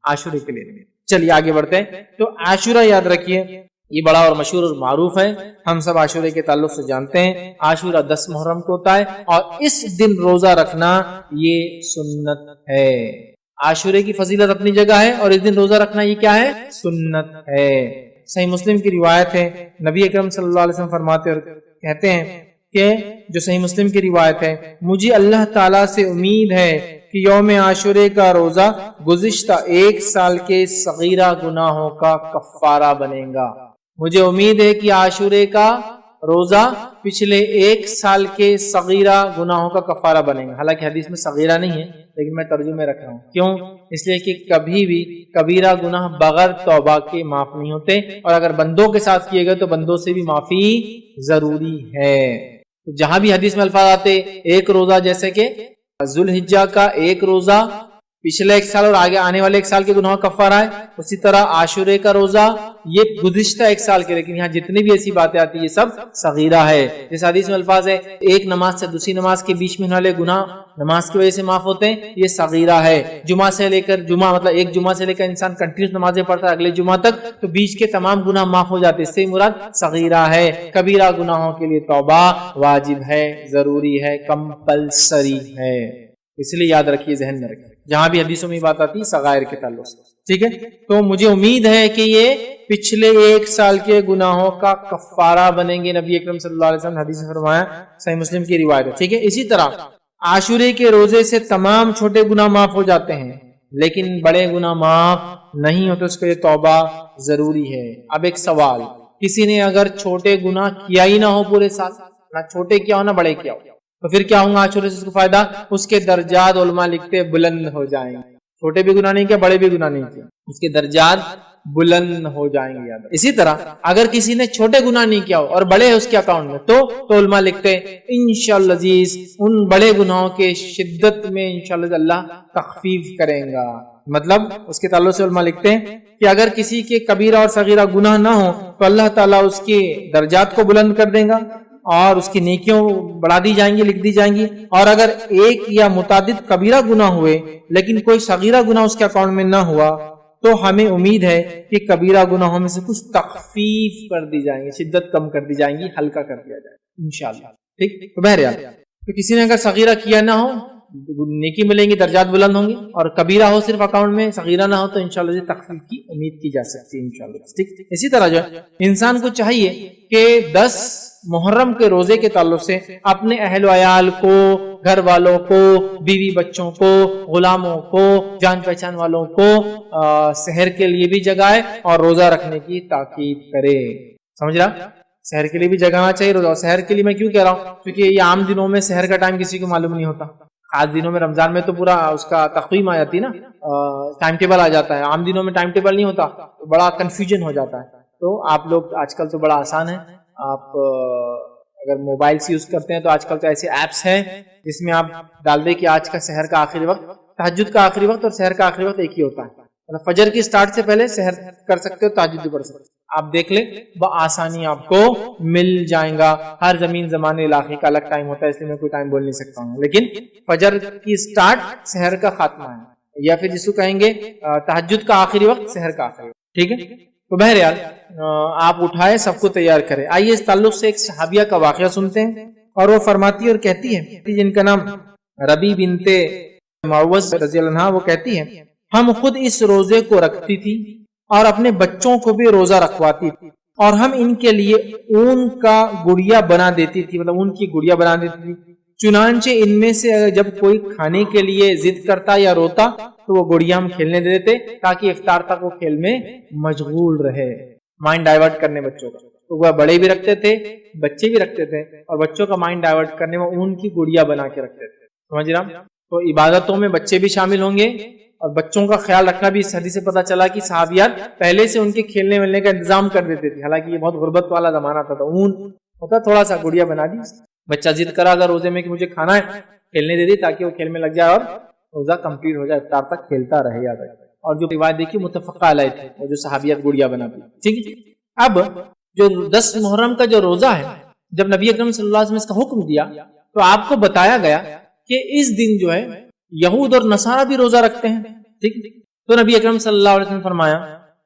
عاشورے کے لیے نہیں. چلیے آگے بڑھتے ہیں. تو عاشورہ یاد رکھیے یہ بڑا اور مشہور اور معروف ہے, ہم سب عاشورے کے تعلق سے جانتے ہیں. عاشورہ 10 محرم کو ہوتا ہے اور اس دن روزہ رکھنا یہ سنت ہے. عاشورے کی فضیلت اپنی جگہ ہے اور اس دن روزہ رکھنا یہ کیا ہے؟ سنت ہے. صحیح مسلم کی روایت ہے, نبی اکرم صلی اللہ علیہ وسلم فرماتے اور کہتے ہیں کہ جو صحیح مسلم کی روایت ہے, مجھے اللہ تعالیٰ سے امید ہے کہ یوم عاشورے کا روزہ گزشتہ 1 سال کے صغیرہ گناہوں کا کفارہ بنے گا. مجھے امید ہے کہ عاشورے کا روزہ پچھلے 1 سال کے صغیرہ گناہوں کا کفارہ بنے گا. حالانکہ حدیث میں صغیرہ نہیں ہے لیکن میں ترجمے رکھ رہا ہوں. کیوں؟ اس لیے کہ کبھی بھی کبیرہ گناہ بغیر توبہ کے معاف نہیں ہوتے, اور اگر بندوں کے ساتھ کیے گئے تو بندوں سے بھی معافی ضروری ہے. جہاں بھی حدیث میں الفاظ آتے ایک روزہ, جیسے کہ ذوالحجہ کا 1 روزہ پچھلے 1 سال اور آگے آنے والے 1 سال کے گناہوں کا کفارہ ہے, اسی طرح عاشورے کا روزہ یہ گزشتہ 1 سال کے, لیکن یہاں جتنی بھی ایسی باتیں آتی ہیں یہ سب صغیرہ ہے. جس حدیث میں الفاظ ہے ایک نماز سے دوسری نماز کے بیچ میں ہونے والے گناہ نماز کی وجہ سے معاف ہوتے ہیں, یہ صغیرہ ہے. جمعہ سے لے کر جمعہ مطلب ایک جمعہ سے لے کر انسان کنٹینیوس نمازیں پڑھتا ہے اگلے جمعہ تک, تو بیچ کے تمام گناہ معاف ہو جاتے, اس سے مراد صغیرہ ہے. کبیرہ گناہوں کے لیے توبہ واجب ہے, ضروری ہے, کمپلسری ہے. اس لیے یاد رکھیے, ذہن میں رکھیے جہاں بھی حدیثوں میں بات آتی ہے صغائر کے تعلق سے. ٹھیک ہے, تو مجھے امید ہے کہ یہ پچھلے 1 سال کے گناہوں کا کفارہ بنیں گے. نبی اکرم صلی اللہ علیہ وسلم حدیث میں فرمایا, صحیح مسلم کی روایت ہے. ٹھیک ہے, اسی طرح عاشورے کے روزے سے تمام چھوٹے گناہ معاف ہو جاتے ہیں, لیکن بڑے گناہ معاف نہیں ہوتے, اس کے لیے توبہ ضروری ہے. اب ایک سوال, کسی نے اگر چھوٹے گناہ کیا ہی نہ ہو پورے سال, نہ چھوٹے کیا ہو نہ بڑے کیا ہو, تو پھر کیا ہوگا عاشورے سے اس کو فائدہ؟ اس کے درجات علماء لکھتے بلند ہو جائیں گے. چھوٹے بھی گناہ نہیں کیا, بڑے بھی گناہ نہیں کیا, اس کے درجات بلند ہو جائیں گے. اسی طرح اگر کسی نے چھوٹے گناہ نہیں کیا ہو اور بڑے ہے اس کے اکاؤنٹ میں, تو علماء لکھتے ہیں انشاءاللہ عزیز ان بڑے گناہوں کے شدت میں انشاءاللہ اللہ تخفیف کریں گا. مطلب اس کے تعلق سے علماء لکھتے ہیں کہ اگر کسی کے کبیرہ اور صغیرہ گناہ نہ ہو تو اللہ تعالیٰ اس کے درجات کو بلند کر دے گا اور اس کی نیکیوں بڑھا دی جائیں گی, لکھ دی جائیں گی. اور اگر ایک یا متعدد کبیرہ گناہ ہوئے لیکن کوئی صغیرہ گناہ اس کے اکاؤنٹ میں نہ ہوا, تو ہمیں امید ہے کہ کبیرہ گناہوں میں سے کچھ تخفیف کر دی جائیں گی, شدت کم کر دی جائیں گی, ہلکا کر دیا جائے گا انشاءاللہ. ٹھیک, تو بہرحال تو کسی نے اگر صغیرہ کیا نہ ہو نیکی ملیں گی, درجات بلند ہوں گے, اور کبیرہ ہو صرف اکاؤنٹ میں, صغیرہ نہ ہو تو انشاءاللہ تخفیف کی امید کی جا سکتی ہے انشاءاللہ. ٹھیک, اسی طرح جو انسان کو چاہیے کہ 10 محرم کے روزے کے تعلق سے اپنے اہل و عیال کو, گھر والوں کو, بیوی بچوں کو, غلاموں کو, جان پہچان والوں کو سحر کے لیے بھی جگائے اور روزہ رکھنے کی تاکید کرے. سمجھ رہا, سحر کے لیے بھی جگانا چاہیے روزہ. سحر کے لیے میں کیوں کہہ رہا ہوں, کیونکہ یہ عام دنوں میں سحر کا ٹائم کسی کو معلوم نہیں ہوتا. خاص دنوں میں رمضان میں تو پورا اس کا تقویم آ جاتی ہے نا, ٹائم ٹیبل آ جاتا ہے. عام دنوں میں ٹائم ٹیبل نہیں ہوتا, تو بڑا کنفیوژن ہو جاتا ہے. تو آپ لوگ آج کل تو بڑا آسان ہے, آپ اگر موبائلس یوز کرتے ہیں تو آج کل تو ایسے ایپس ہیں جس میں آپ ڈال دیں کہ آج کا سحر کا آخری وقت, تہجد کا آخری وقت اور سحر کا آخری وقت ایک ہی ہوتا ہے. مطلب فجر کی سٹارٹ سے پہلے سحر کر سکتے ہو, تہجد بھی پڑھ سکتے ہو. آپ دیکھ لیں بآسانی آپ کو مل جائیں گا. ہر زمین زمانے علاقے کا الگ ٹائم ہوتا ہے, اس لیے میں کوئی ٹائم بول نہیں سکتا ہوں, لیکن فجر کی سٹارٹ سحر کا خاتمہ ہے, یا پھر جس کو کہیں گے تہجد کا آخری وقت سحر کا آخری وقت. ٹھیک ہے, تو بہرحال آپ اٹھائے, سب کو تیار کرے. آئیے اس تعلق سے ایک صحابیہ کا واقعہ سنتے ہیں, اور وہ فرماتی اور کہتی ہے, جن کا نام ربی بنت معوذ رضی اللہ عنہا, وہ کہتی ہے ہم خود اس روزے کو رکھتی تھی اور اپنے بچوں کو بھی روزہ رکھواتی تھی, اور ہم ان کے لیے اون کا گڑیا بنا دیتی تھی, مطلب اون کی گڑیا بنا دیتی تھی. چنانچہ ان میں سے جب کوئی کھانے کے لیے ضد کرتا یا روتا تو وہ گڑیا ہم کھیلنے دے دیتے تاکہ افطار تک وہ کھیل میں مشغول رہے, مائنڈ ڈائیورٹ کرنے بچوں کا. تو وہ بڑے بھی رکھتے تھے, بچے بھی رکھتے تھے, اور بچوں کا مائنڈ ڈائیورٹ کرنے میں اون کی گڑیا بنا کے رکھتے تھے. سمجھ رہا, تو عبادتوں میں بچے بھی شامل ہوں گے, اور بچوں کا خیال رکھنا بھی. اس حدیث سے پتہ چلا کہ صحابیات پہلے سے ان کے کھیلنے ولنے کا انتظام کر دیتے تھے, حالانکہ یہ بہت غربت والا زمانہ تھا, تو اون ہوتا تھوڑا سا گڑیا بنا دی. بچہ ضد کرا اگر روزے میں کہ مجھے کھانا ہے, کھیلنے دے دی تاکہ وہ کھیل میں لگ جائے اور روزہ کمپلیٹ ہو جائے, افطار تک کھیلتا رہے. یاد رکھے, اور جو روایت دیکھی متفقہ علیہ تھی, وہ جو صحابیات گڑیا بناتی. ٹھیک ہے, اب جو 10 محرم کا جو روزہ ہے, جب نبی اکرم صلی اللہ علیہ وسلم اس کا حکم دیا تو آپ کو بتایا گیا کہ اس دن جو ہے یہود اور نصارہ بھی روزہ رکھتے ہیں. ٹھیک, تو نبی اکرم صلی اللہ علیہ وسلم نے فرمایا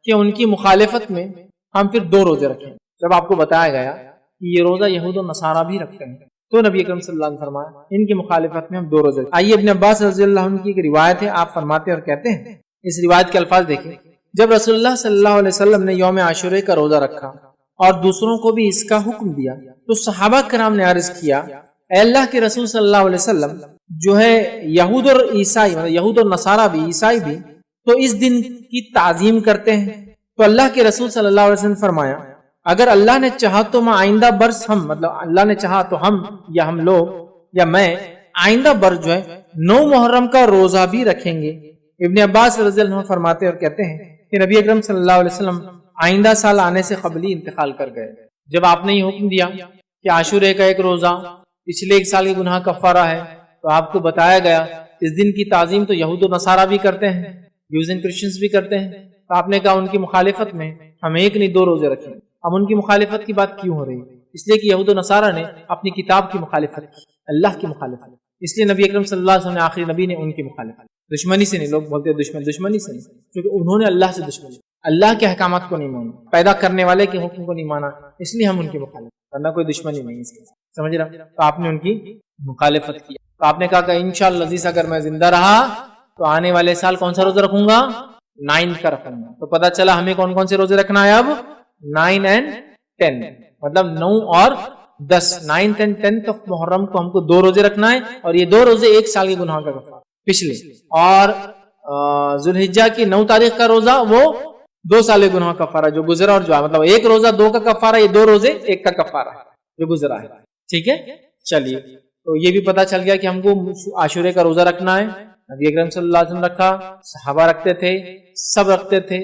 کہ ان کی مخالفت میں ہم پھر 2 روزے رکھیں. جب آپ کو بتایا گیا کہ یہ روزہ یہود و نصارہ بھی رکھتے ہیں تو نبی اکرم صلی اللہ علیہ وسلم نے فرمایا ان کی مخالفت میں ہم 2 روزے. آئیے ابن عباس رضی اللہ عنہ کی ایک روایت ہے، آپ فرماتے اور کہتے ہیں، اس روایت کے الفاظ دیکھیں، جب رسول اللہ صلی اللہ علیہ وسلم نے یوم عاشورہ کا روزہ رکھا اور دوسروں کو بھی اس کا حکم دیا تو صحابہ کرام نے عرض کیا، اے اللہ کے رسول صلی اللہ علیہ وسلم، جو ہے یہود اور عیسائی، مطلب یہود اور نصارہ بھی، عیسائی بھی تو اس دن کی تعظیم کرتے ہیں. تو اللہ کے رسول صلی اللہ علیہ وسلم نے فرمایا، اگر اللہ نے چاہا تو میں آئندہ برس ہم، مطلب اللہ نے چاہا تو ہم یا ہم لوگ یا میں آئندہ برس جو ہے 9 محرم کا روزہ بھی رکھیں گے. ابن عباس رضی اللہ عنہ فرماتے اور کہتے ہیں کہ نبی اکرم صلی اللہ علیہ وسلم آئندہ سال آنے سے قبل ہی انتقال کر گئے. جب آپ نے یہ حکم دیا کہ عاشورے کا ایک روزہ پچھلے 1 سال کے گناہ کفارہ ہے تو آپ کو بتایا گیا اس دن کی تعظیم تو یہود و نصارہ بھی کرتے ہیں، جوز اینڈ کرسچنز بھی کرتے ہیں. تو آپ نے کہا ان کی مخالفت میں ہم 1 نہیں 2 روزے رکھیں. اب ان کی مخالفت کی بات کیوں ہو رہی ہے؟ اس لیے کہ یہود و نصارہ نے اپنی کتاب کی مخالفت کی، اللہ کی مخالفت. اس لیے نبی اکرم صلی اللہ علیہ وسلم نے آخری نبی نے ان کی مخالفت، دشمنی سے نہیں. لوگ بولتے ہیں دشمنی سے نہیں، کیونکہ انہوں نے اللہ سے دشمنی، اللہ کے احکامات کو نہیں مانا، پیدا کرنے والے کے حکم کو نہیں مانا، اس لیے ہم ان کی مخالفت کرنا، کوئی دشمنی نہیں اس کے ساتھ. سمجھ رہا؟ تو آپ نے ان کی مخالفت کی. تو آپ نے کہا کہ انشاءاللہ عزیز اگر میں زندہ رہا تو آنے والے سال کون سا روزہ رکھوں گا؟ 9 کا رکھوں گا. تو پتہ چلا ہمیں کون کون سے روزے رکھنا ہے اب؟ 9 اور 10، مطلب 9 اور 10، 9 اور 10 محرم کو ہم کو 2 روزے رکھنا ہے، اور یہ 2 روزے 1 سال کے گناہ کا کفارہ پچھلے، اور ذوالحجہ کی 9 تاریخ کا روزہ وہ 2 سال کے گناہ کا کفارہ جو گزرا، اور جو مطلب 1 روزہ 2 کا کفارہ، یہ 2 روزے 1 کا کفارہ ہے جو گزرا ہے. ٹھیک ہے، چلیے. تو یہ بھی پتا چل گیا کہ ہم کو عاشورے کا روزہ رکھنا ہے. نبی اکرم صلی اللہ علیہ وسلم رکھا، صحابہ رکھتے تھے، سب رکھتے تھے،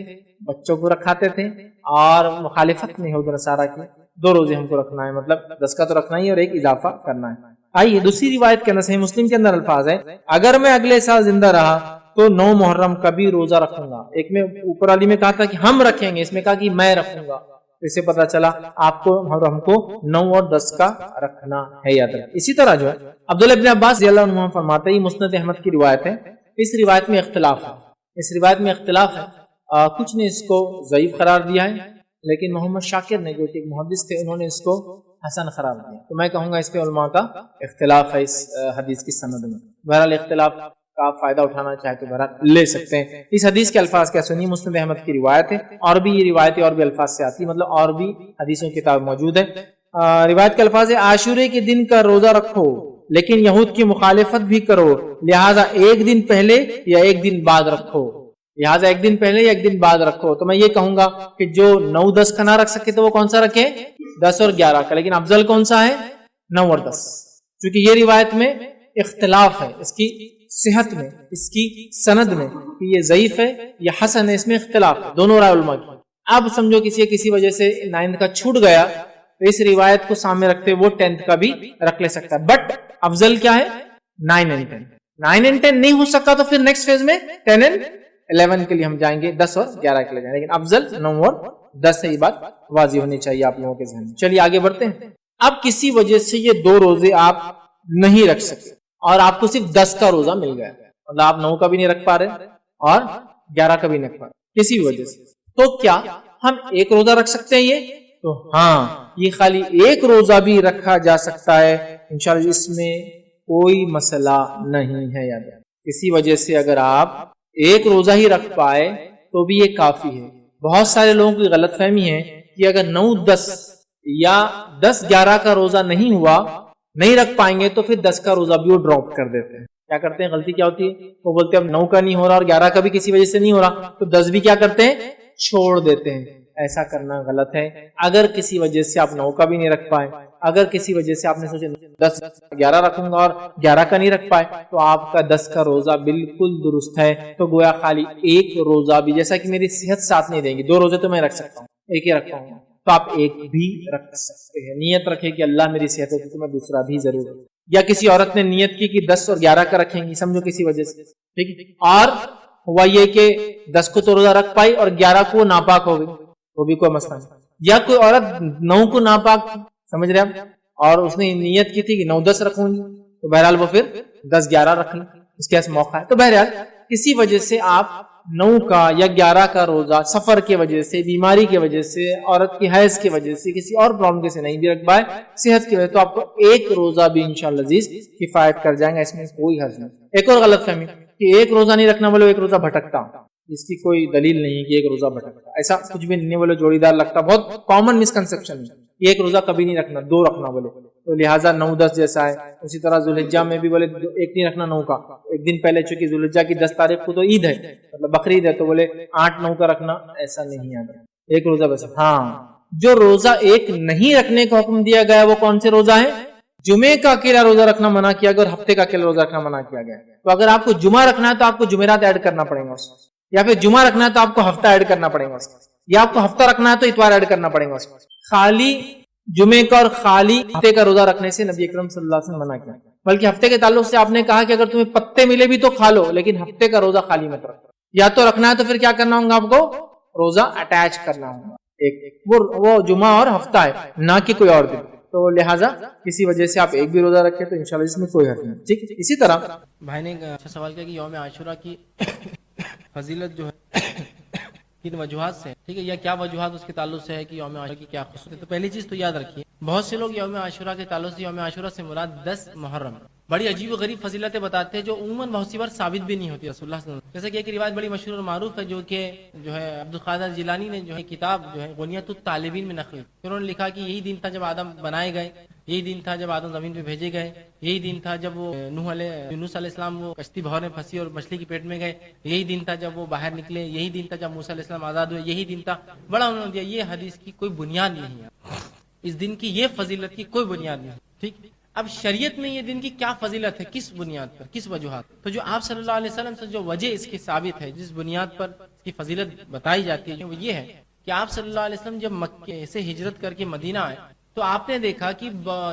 بچوں کو رکھاتے تھے، اور مخالفت میں یہود و نصارہ کی 2 روزے ہم کو رکھنا ہے، مطلب 10 کا تو رکھنا ہی اور 1 اضافہ کرنا ہے. آئیے دوسری روایت کے اندر صحیح مسلم کے اندر الفاظ ہے، اگر میں اگلے سال زندہ رہا تو 9 محرم کا بھی روزہ رکھوں گا. ایک میں اوپر والی میں کہا تھا کہ ہم رکھیں گے، اس میں کہا کہ میں رکھوں گا. اس سے پتا چلا آپ کو اور ہم کو 9 اور 10 کا رکھنا ہے، یاد رکھیں. اسی طرح جو ہے عبداللہ ابن عباس رضی اللہ عنہ فرماتے ہیں، یہ مسند احمد کی روایت ہے، اس روایت میں اختلاف ہے. کچھ نے اس کو ضعیف قرار دیا ہے، لیکن محمد شاکر نے جو کہ ایک محدث تھے انہوں نے اس کو حسن قرار دیا. تو میں کہوں گا اس پہ علماء کا اختلاف ہے اس حدیث کی سند میں. بہرحال اختلاف کا آپ فائدہ اٹھانا چاہے تو بہرحال لے سکتے ہیں. اس حدیث کے الفاظ کیا سنی؟ مسند احمد کی روایت ہے، اور بھی یہ روایتیں اور بھی الفاظ سے آتی، مطلب اور بھی حدیثوں کی کتاب موجود ہے. روایت کے الفاظ ہے، عاشورے کے دن کا روزہ رکھو لیکن یہود کی مخالفت بھی کرو، لہٰذا 1 دن پہلے یا 1 دن بعد رکھو. لہٰذا 1 دن پہلے یا 1 دن بعد رکھو. تو میں یہ کہوں گا کہ جو 9-10 کا نہ رکھ سکے تو وہ کون سا رکھے؟ 10 اور 11 کا. لیکن افضل کون سا ہے؟ 9 اور 10. کیونکہ یہ روایت میں اختلاف ہے، اس کی صحت میں، اس کی سند میں، کہ یہ ضعیف ہے یا حسن ہے، اس میں اختلاف ہے، دونوں رائے علماء کی. اب سمجھو کسی وجہ سے 9 کا چھوٹ گیا تو اس روایت کو سامنے رکھتے وہ 10 کا بھی رکھ لے سکتا ہے. بٹ افضل کیا ہے؟ 9 اور 10. 9 اور 10 نہیں ہو سکتا تو پھر نیکسٹ فیز میں 10 اور 11 کے لیے ہم جائیں گے، 10 اور 11 کے لیے جائیں گے. لیکن افضل 9 اور 10 ہے، یہ بات واضح ہونی چاہیے آپ لوگوں کے ذہن میں. چلیے آگے بڑھتے ہیں. اب کسی وجہ سے یہ 2 روزے آپ نہیں رکھ سکتے اور آپ کو صرف 10 کا روزہ مل گیا، مطلب آپ 9 کا بھی نہیں رکھ پا رہے اور 11 کا بھی نہیں رکھ پا رہے کسی بھی وجہ سے، تو کیا ہم 1 روزہ رکھ سکتے ہیں؟ یہ تو ہاں، یہ خالی 1 روزہ بھی رکھا جا سکتا ہے انشاءاللہ، اس میں کوئی مسئلہ نہیں ہے. یاد ہے کسی وجہ سے اگر آپ 1 روزہ ہی رکھ پائے تو بھی یہ کافی ہے. بہت سارے لوگوں کی غلط فہمی ہے کہ اگر 9-10 یا 10-11 کا روزہ نہیں ہوا، نہیں رکھ پائیں گے تو پھر 10 کا روزہ بھی وہ ڈراپ کر دیتے ہیں. کیا کرتے ہیں؟ غلطی کیا ہوتی ہے؟ وہ بولتے ہیں اب 9 کا نہیں ہو رہا اور 11 کا بھی کسی وجہ سے نہیں ہو رہا تو 10 بھی کیا کرتے ہیں؟ چھوڑ دیتے ہیں. ایسا کرنا غلط ہے. اگر کسی وجہ سے آپ 9 کا بھی نہیں رکھ پائے، اگر کسی وجہ سے آپ نے سوچے 10-11 رکھوں گا اور 11 کا نہیں رکھ پائے، تو آپ کا 10 کا روزہ بالکل درست ہے. تو گویا خالی 1 روزہ بھی، جیسا کہ میری صحت ساتھ نہیں دیں گی، 2 روزے تو میں رکھ سکتا ہوں، 1 ہی رکھتا ہوں، تو آپ 1 بھی رکھ سکتے ہیں. نیت رکھے کہ اللہ میری صحت ہوتی تو میں دوسرا بھی ضرور رکھوں. یا کسی عورت نے نیت کی کہ 10 اور 11 کا رکھیں گی، سمجھو کسی وجہ سے، ٹھیک ہے، اور ہوا یہ کہ 10 کو تو روزہ رکھ پائی اور 11 کو ناپاک ہو گئی، وہ بھی کوئی مسئلہ نہیں. یا کوئی عورت 9 کو ناپاک، سمجھ رہے آپ، اور اس نے نیت کی تھی کہ 9-10 رکھوں گی، تو بہرحال وہ پھر 10-11 رکھ لیں، اس کے پاس موقع ہے. تو بہرحال کسی وجہ سے آپ 9 کا یا 11 کا روزہ سفر کی وجہ سے، بیماری کی وجہ سے، عورت کی حیض کی وجہ سے، کسی اور پرابلم سے نہیں بھی رکھ پائے، صحت کی وجہ سے، تو آپ کو ایک روزہ بھی انشاءاللہ عزیز کفایت کر جائیں گا، اس میں کوئی حرج نہیں۔ ایک اور غلط فہمی کہ ایک روزہ نہیں رکھنا بولے ایک روزہ بھٹکتا، اس کی کوئی دلیل نہیں کہ ایک روزہ بھٹکتا، ایسا کچھ بھی نہیں بولے جوڑی دار لگتا، بہت کامن مسکنسپشن ہے، ایک روزہ کبھی نہیں رکھنا، 2 رکھنا بولے، تو لہٰذا 9-10 جیسا ہے۔ اسی طرح ذوالحجہ میں بھی بولے ایک نہیں رکھنا 9 کا، ایک دن پہلے، چونکہ ذوالحجہ کی 10 تاریخ کو تو عید ہے، مطلب بقرعید ہے، تو بولے 8-9 کا رکھنا، ایسا نہیں ہے، ایک روزہ بس۔ ہاں، جو روزہ ایک نہیں رکھنے کا حکم دیا گیا وہ کون سے روزہ ہے؟ جمعے کا اکیلا روزہ رکھنا منع کیا گیا اور ہفتے کا اکیلا روزہ رکھنا منع کیا گیا۔ تو اگر آپ کو جمعہ رکھنا ہے تو آپ کو جمعرات ایڈ کرنا پڑے گا اس میں، یا پھر جمعہ رکھنا ہے تو آپ کو ہفتہ ایڈ کرنا پڑے گا اس میں، یا آپ کو ہفتہ رکھنا ہے تو اتوار ایڈ کرنا پڑے گا اس میں۔ خالی جمعے کا اور خالی ہفتے کا روزہ رکھنے سے نبی اکرم صلی اللہ علیہ وسلم منع کیا، بلکہ ہفتے کے تعلق سے آپ نے کہا کہ اگر تمہیں پتے ملے بھی تو کھا لو، لیکن ہفتے کا روزہ خالی مت رکھو۔ یا تو رکھنا ہے تو پھر کیا کرنا ہوگا آپ کو؟ روزہ اٹیچ کرنا ہوگا، ایک وہ جمعہ اور ہفتہ ہے، نہ کہ کوئی اور دن۔ تو لہٰذا کسی وجہ سے آپ ایک بھی روزہ رکھیں تو انشاءاللہ اس میں کوئی حرج نہیں، ٹھیک ہے۔ اسی طرح بھائی نے اچھا سوال کیا کہ یوم عاشورہ کی فضیلت جو ہے کن وجوہات سے، ٹھیک ہے، یا کیا وجوہات اس کے تعلق سے ہے کہ یوم عاشورہ کی کیا خصوصیت ہے؟ تو پہلی چیز تو یاد رکھیے، بہت سے لوگ یوم عاشورہ کے تعلق سے یوم عاشورہ سے مراد 10 محرم بڑی عجیب و غریب فضیلتیں بتاتے ہیں جو عموماً بہت سی بار ثابت بھی نہیں ہوتی رسول اللہ صلی اللہ علیہ وسلم۔ جیسے کہ ایک روایت بڑی مشہور اور معروف ہے جو ہے عبد القادر جیلانی نے جو ہے کتاب جو ہے غنیۃ الطالبین میں نقل، انہوں نے لکھا کہ یہی دن تھا جب آدم بنائے گئے، یہی دن تھا جب آدم زمین پہ بھیجے گئے، یہی دن تھا جب وہ یونس علیہ السلام وہ کشتی بہار میں پھنسی اور مچھلی کی پیٹ میں گئے، یہی دن تھا جب وہ باہر نکلے، یہی دن تھا جب موسیٰ علیہ السلام آزاد ہوئے، یہی دن تھا، بڑا انہوں نے دیا۔ یہ حدیث کی کوئی بنیاد نہیں ہے، اس دن کی یہ فضیلت کی کوئی بنیاد نہیں، ٹھیک۔ اب شریعت میں یہ دن کی کیا فضیلت ہے، کس بنیاد پر، کس وجوہات؟ تو جو آپ صلی اللہ علیہ وسلم سے جو وجہ اس کی ثابت ہے، جس بنیاد پر اس کی فضیلت بتائی جاتی ہے، وہ یہ ہے کہ آپ صلی اللہ علیہ وسلم جب مکے سے ہجرت کر کے مدینہ آئے تو آپ نے دیکھا کہ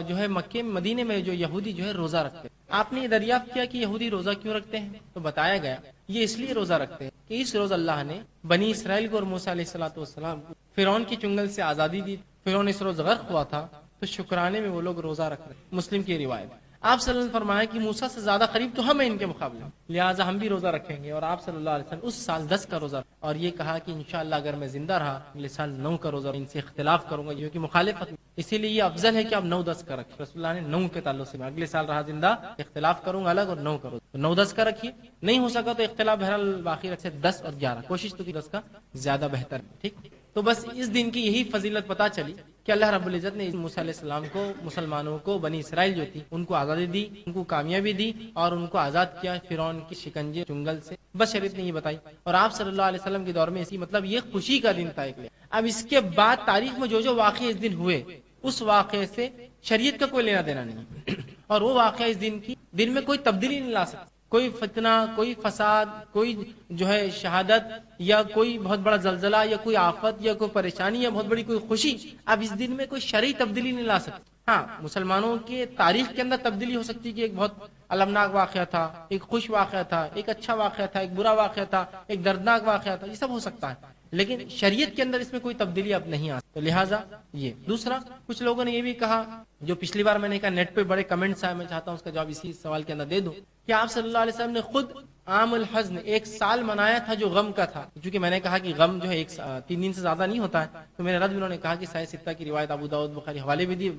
جو ہے مکے مدینے میں جو یہودی جو ہے روزہ رکھتے ہیں۔ آپ نے یہ دریافت کیا کہ یہودی روزہ کیوں رکھتے ہیں؟ تو بتایا گیا یہ اس لیے روزہ رکھتے ہیں کہ اس روز اللہ نے بنی اسرائیل کو اور موسیٰ علیہ السلام کو فرعون کی چنگل سے آزادی دی۔ فرعون اس روز غرق ہوا تھا تو شکرانے میں وہ لوگ روزہ رکھ رہے، مسلم کی روایت۔ آپ صلی اللہ علیہ وسلم نے فرمایا کہ موسیٰ سے زیادہ قریب تو ہم ہیں ان کے مقابلے، لہٰذا ہم بھی روزہ رکھیں گے، اور آپ صلی اللہ علیہ وسلم اس سال 10 کا روزہ، اور یہ کہا کہ انشاءاللہ اگر میں زندہ رہا اگلے سال 9 کا روزہ، ان سے اختلاف کروں گا کیونکہ مخالفت، اسی لیے یہ افضل ہے کہ آپ 9-10 کا رکھیں۔ رسول اللہ نے 9 کے تعلق سے، میں اگلے سال رہا زندہ اختلاف کروں گا الگ، اور 9 کا روزہ، 9-10 کا رکھیے، نہیں ہو سکا تو اختلاف بہرحال باقی رکھے 10 اور 11، کوشش تو کی 10 کا زیادہ بہتر ہے، ٹھیک۔ تو بس اس دن کی یہی فضیلت پتہ چلی کہ اللہ رب العزت نے موسیٰ علیہ السلام کو، مسلمانوں کو، بنی اسرائیل جو تھی ان کو آزادی دی، ان کو کامیابی دی، اور ان کو آزاد کیا فرعون کی شکنجے چنگل سے، بس شریعت نے یہ بتائی۔ اور آپ صلی اللہ علیہ وسلم کے دور میں اسی مطلب یہ خوشی کا دن تھا ایک لیے۔ اب اس کے بعد تاریخ میں جو واقعے اس دن ہوئے اس واقعے سے شریعت کا کوئی لینا دینا نہیں، اور وہ واقعہ اس دن میں کوئی تبدیلی نہیں لا سکتا، کوئی فتنہ، کوئی فساد، کوئی جو ہے شہادت، یا کوئی بہت بڑا زلزلہ، یا کوئی آفت، یا کوئی پریشانی، یا بہت بڑی کوئی خوشی، اب اس دن میں کوئی شرعی تبدیلی نہیں لا سکتی۔ ہاں، مسلمانوں کے تاریخ کے اندر تبدیلی ہو سکتی ہے کہ ایک بہت المناک واقعہ تھا، ایک خوش واقعہ تھا، ایک اچھا واقعہ تھا، ایک برا واقعہ تھا، ایک دردناک واقعہ تھا، یہ سب ہو سکتا ہے، لیکن شریعت کے اندر اس میں کوئی تبدیلی اب نہیں آتی، تو لہٰذا یہ دوسرا۔ کچھ لوگوں نے یہ بھی کہا، جو پچھلی بار میں نے کہا نیٹ پہ بڑے کمنٹس آئے، میں چاہتا ہوں اس کا جواب اسی سوال کے اندر دے دوں، کہ آپ صلی اللہ علیہ وسلم نے خود عام الحزن ایک سال منایا تھا جو غم کا تھا، کیونکہ میں نے کہا کہ غم جو ہے 3 دن سے زیادہ نہیں ہوتا ہے، تو میرے رد انہوں نے کہا کہ صحیح ستہ کی روایت ابو داؤد بخاری حوالے بھی دی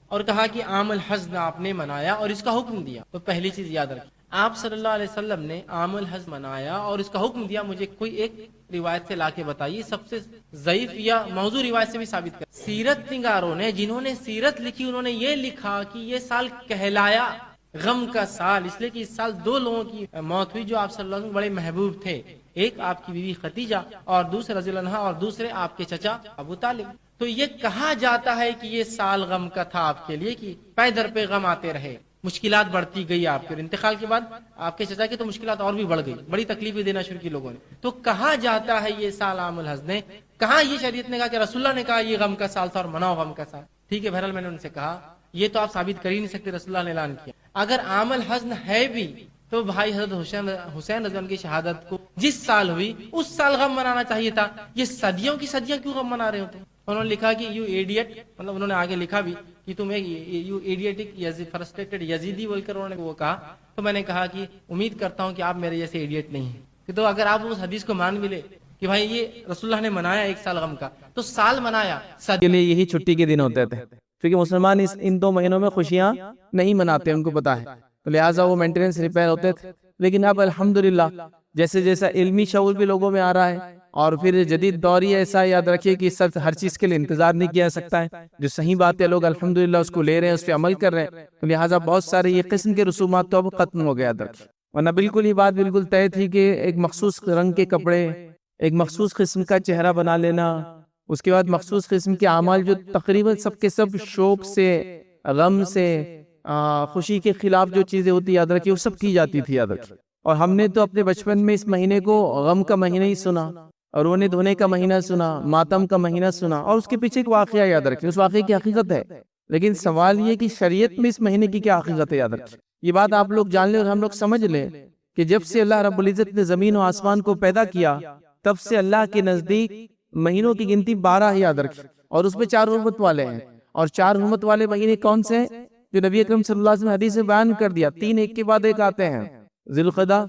اور کہا کہ عام الحزن آپ نے منایا اور اس کا حکم دیا۔ تو پہلی چیز یاد رکھیں، آپ صلی اللہ علیہ وسلم نے عام الحزن منایا اور اس کا حکم دیا، مجھے کوئی ایک روایت سے لا کے بتائیے، سب سے ضعیف یا موضوع روایت سے بھی ثابت کر۔ سیرت نگاروں نے، جنہوں نے سیرت لکھی، انہوں نے یہ لکھا کہ یہ سال کہلایا غم کا سال، اس لیے کہ اس سال 2 لوگوں کی موت ہوئی جو آپ صلی اللہ علیہ وسلم بڑے محبوب تھے، ایک آپ کی بیوی خدیجہ اور دوسرے رضی اللہ عنہ، اور دوسرے آپ کے چچا ابو طالب۔ تو یہ کہا جاتا ہے کہ یہ سال غم کا تھا آپ کے لیے، کہ پے در پہ غم آتے رہے، مشکلات بڑھتی گئی آپ کے، اور انتقال کے بعد آپ کے چچا کی تو مشکلات اور بھی بڑھ گئی، بڑی تکلیفیں دینا شروع کی لوگوں نے، تو کہا جاتا ہے یہ سال عام الحزن ہے۔ کہاں یہ شریعت نے کہا کہ رسول اللہ نے کہا یہ غم کا سال تھا اور مناؤ غم کا سال، ٹھیک ہے۔ بہرحال میں نے ان سے کہا یہ تو آپ ثابت کر ہی نہیں سکتے، رسول اللہ نے اعلان کیا۔ اگر عام الحزن ہے بھی تو بھائی حضرت حسین رضی اللہ عنہ کی شہادت کو جس سال ہوئی اس سال غم منانا چاہیے تھا، یہ صدیوں کی صدیاں کیوں غم منا رہے ہوتے؟ انہوں نے لکھا کہ یو ایڈیٹ، مطلب انہوں نے آگے لکھا بھی کہ تم ایک یو ایڈیٹک فرسٹریٹڈ یزیدی بول کر انہوں نے وہ کہا، تو میں نے کہا کہ امید کرتا ہوں کہ آپ میرے جیسے ایڈیٹ نہیں ہیں، کہ تو اگر آپ اس حدیث کو مان بھی لے کہ بھائی یہ رسول اللہ نے منایا 1 سال غم کا، تو سال منایا کے لیے یہی چھٹی کے دن ہوتے تھے، کیونکہ مسلمان ان 2 مہینوں میں خوشیاں نہیں مناتے، ان کو پتا ہے، تو لہٰذا وہ مینٹیننس ریپیئر ہوتے تھے۔ لیکن اب الحمدللہ جیسے جیسا علمی شعور بھی لوگوں میں آ رہا ہے، اور پھر جدید دور ہی ایسا، یاد رکھیے کہ سب ہر چیز کے لیے انتظار نہیں کیا سکتا ہے، جو صحیح بات ہے لوگ الحمدللہ اس کو لے رہے ہیں، اس پہ عمل کر رہے ہیں، تو لہٰذا بہت سارے یہ قسم کے رسومات تو اب ختم ہو گیا درد، ورنہ بالکل یہ بات بالکل طے تھی کہ ایک مخصوص رنگ کے کپڑے، ایک مخصوص قسم کا چہرہ بنا لینا، اس کے بعد مخصوص قسم کے اعمال جو تقریباً سب کے سب شوق سے، غم سے، خوشی کے خلاف جو چیزیں ہوتی یاد رکھیے وہ سب کی جاتی تھی، یاد رکھیے۔ اور ہم نے تو اپنے بچپن میں اس مہینے کو غم کا مہینہ ہی سنا، اور رونے دھونے کا مہینہ سنا، ماتم کا مہینہ سنا، اور اس کے پیچھے ایک واقعہ یاد رکھیے، اس واقعے کی حقیقت ہے، لیکن سوال یہ کہ شریعت میں اس مہینے کی کیا حقیقت ہے، یاد رکھیے۔ یہ بات آپ لوگ جان لیں اور ہم لوگ سمجھ لیں کہ جب سے اللہ رب العزت نے زمین و آسمان کو پیدا کیا، تب سے اللہ کے نزدیک مہینوں کی گنتی 12 ہے، یاد رکھیں، اور اس میں 4 حرمت والے ہیں، اور 4 حرمت والے مہینے کون سے ہیں جو نبی اکرم صلی اللہ علیہ وسلم نے حدیث میں بیان کر دیا، 3 ایک کے بعد ایک آتے ہیں، ذی القعدہ،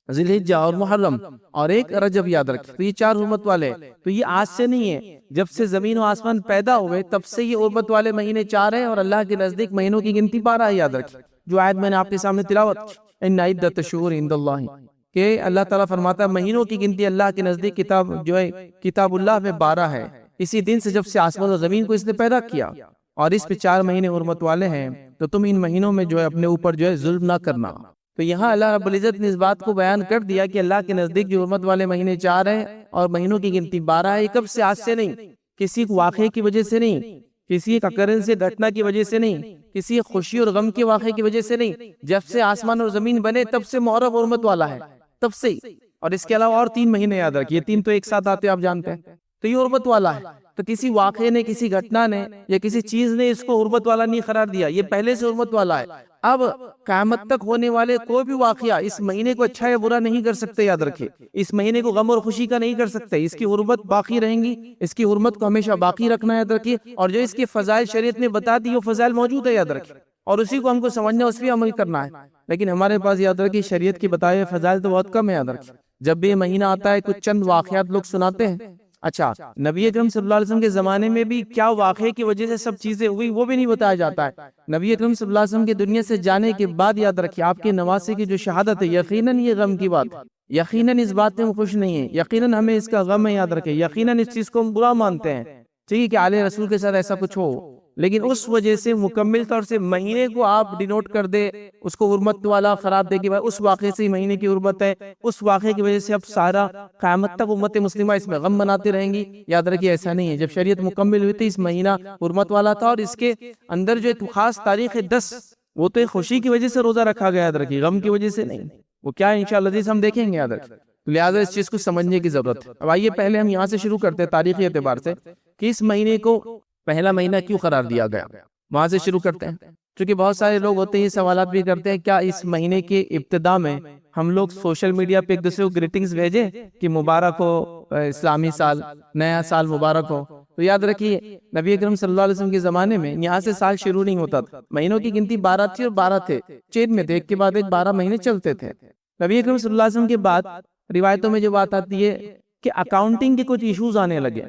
ذی الحجہ اور محرم، اور ایک رجب، یاد رکھیں، تو یہ 4 حرمت والے ہیں۔ تو یہ آج سے نہیں ہے، جب سے زمین و آسمان پیدا ہوئے تب سے یہ حرمت والے مہینے 4 ہیں، اور اللہ کے نزدیک مہینوں کی گنتی 12 ہے، یاد رکھیں، جو آیت میں نے آپ کے سامنے تلاوت کی، ان عدۃ الشہور عند اللہ، کہ اللہ تعالیٰ فرماتا ہے مہینوں کی گنتی اللہ کے نزدیک کتاب جو ہے کتاب اللہ میں 12 ہے، اسی دن سے جب سے آسمان و زمین کو اس نے پیدا کیا، اور اس پہ 4 مہینے حرمت والے ہیں، تو تم ان مہینوں میں جو ہے اپنے اوپر جو ہے ظلم نہ کرنا۔ تو یہاں اللہ رب العزت نے اس بات کو بیان کر دیا کہ اللہ کے نزدیک جو حرمت والے مہینے 4 ہیں اور مہینوں کی گنتی 12 ہے، یہ کب سے؟ آج سے نہیں، کسی واقعے کی وجہ سے نہیں، کسی ایک اکرنس سے گھٹنا کی وجہ سے نہیں، کسی خوشی اور غم کے واقعے کی وجہ سے نہیں، جب سے آسمان اور زمین بنے تب سے محرم حرمت والا ہے، تب سے ہی۔ اور اس کے علاوہ اور 3 مہینے یاد رکھیے، 3 تو ایک ساتھ آتے آپ جانتے ہیں، تو یہ حرمت والا ہے۔ تو کسی واقعے نے، کسی گھٹنا نے یا کسی چیز نے اس کو حرمت والا نہیں قرار دیا، یہ پہلے سے حرمت والا ہے۔ اب قیامت تک ہونے والے کوئی بھی واقعہ اس مہینے کو اچھا یا برا نہیں کر سکتے، یاد رکھیے، اس مہینے کو غم اور خوشی کا نہیں کر سکتے، اس کی حرمت باقی رہیں گی، اس کی حرمت کو ہمیشہ باقی رکھنا، یاد رکھیے، اور جو اس کے فضائل شریعت نے بتا دی وہ فضائل موجود ہے، یاد رکھیے، اور اسی کو ہم کو سمجھنا، اس پہ عمل کرنا ہے۔ لیکن ہمارے پاس یاد رکھیے شریعت کی بتائے ہوئے فضائل تو بہت کم ہے، یاد رکھیے۔ جب بھی یہ مہینہ آتا ہے کچھ چند واقعات لوگ سناتے ہیں، اچھا نبی اکرم صلی اللہ علیہ وسلم کے زمانے میں بھی کیا واقعے کی وجہ سے سب چیزیں ہوئی وہ بھی نہیں بتایا جاتا ہے۔ نبی اکرم صلی اللہ علیہ وسلم کے دنیا سے جانے کے بعد یاد رکھیے آپ کے نواسے کی جو شہادت ہے، یقیناً یہ غم کی بات ہے، یقیناً اس بات میں ہم خوش نہیں ہیں، یقیناً ہمیں اس کا غم ہے، یاد رکھیں، یقیناً اس چیز کو ہم برا مانتے ہیں، ٹھیک ہے کہ آل رسول کے ساتھ ایسا کچھ ہو، لیکن اس وجہ سے مکمل طور سے مہینے کو آپ ڈینوٹ کر دے، اس کو حرمت والا قرار دے کہ اس واقعے سے مہینے کی حرمت ہے، اس واقعے کی وجہ سے اب سارا قیامت تک امت مسلمہ اس میں غم مناتے رہیں گی، یاد رکھیے ایسا نہیں ہے۔ جب شریعت مکمل ہوئی تھی اس مہینہ حرمت والا تھا، اور اس کے اندر جو ایک خاص تاریخ ہے 10، وہ تو ایک خوشی کی وجہ سے روزہ رکھا گیا، یاد رکھیے، غم کی وجہ سے نہیں، وہ کیا ہے انشاءاللہ عزیز ہم دیکھیں گے، یاد رکھیے، لہٰذا اس چیز کو سمجھنے کی ضرورت ہے۔ اب آئیے پہلے ہم یہاں سے شروع کرتے ہیں تاریخی اعتبار سے کہ اس مہینے کو پہلا مہینہ کیوں قرار دیا گیا، وہاں سے شروع کرتے ہیں، کیونکہ بہت سارے لوگ ہوتے ہیں یہ سوالات بھی کرتے ہیں کیا اس مہینے کے ابتدا میں ہم لوگ سوشل میڈیا پہ ایک دوسرے کو گریٹنگز بھیجیں کہ مبارک ہو اسلامی سال، نیا سال مبارک ہو؟ تو یاد رکھیے نبی اکرم صلی اللہ علیہ وسلم کے زمانے میں یہاں سے سال شروع نہیں ہوتا تھا، مہینوں کی گنتی 12 تھی، اور 12 تھے، چین میں تھے، ایک کے بعد ایک 12 مہینے چلتے تھے۔ نبی اکرم صلی اللہ علیہ وسلم کے بعد روایتوں میں جو بات آتی ہے کہ اکاؤنٹنگ کے کچھ ایشوز آنے لگے،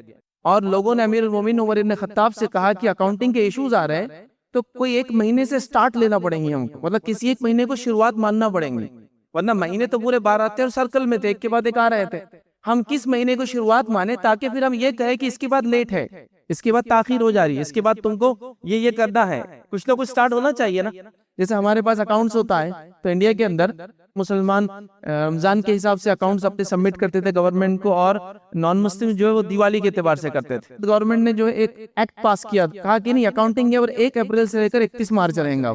اور لوگوں نے امیر المومنین عمر بن خطاب سے کہا کہ اکاؤنٹنگ کے ایشوز آ رہے ہیں تو کوئی ایک مہینے سے سٹارٹ لینا پڑیں گے ہم کو، مطلب کسی ایک مہینے کو شروعات ماننا پڑیں گے، ورنہ مہینے تو پورے 12 تھے اور سرکل میں تھے، ایک کے بعد ایک آ رہے تھے، ہم کس مہینے کو شروعات مانے تاکہ پھر ہم یہ کہیں کہ اس کے بعد لیٹ ہے، اس کے بعد تاخیر ہو جا رہی ہے، اس کے بعد تم کو یہ کرنا ہے، کچھ نہ کچھ سٹارٹ ہونا چاہیے نا۔ جیسے ہمارے پاس اکاؤنٹس ہوتا ہے تو انڈیا کے اندر مسلمان رمضان کے حساب سے اکاؤنٹس اپنے سبمٹ کرتے تھے گورنمنٹ کو، اور نان مسلم جو ہے وہ دیوالی کے اعتبار سے کرتے تھے۔ گورنمنٹ نے جو ایک ایکٹ پاس کیا، کہا کہ نہیں اکاؤنٹنگ ہے اور 1 اپریل سے لے کر 31 مارچ رہیں گا،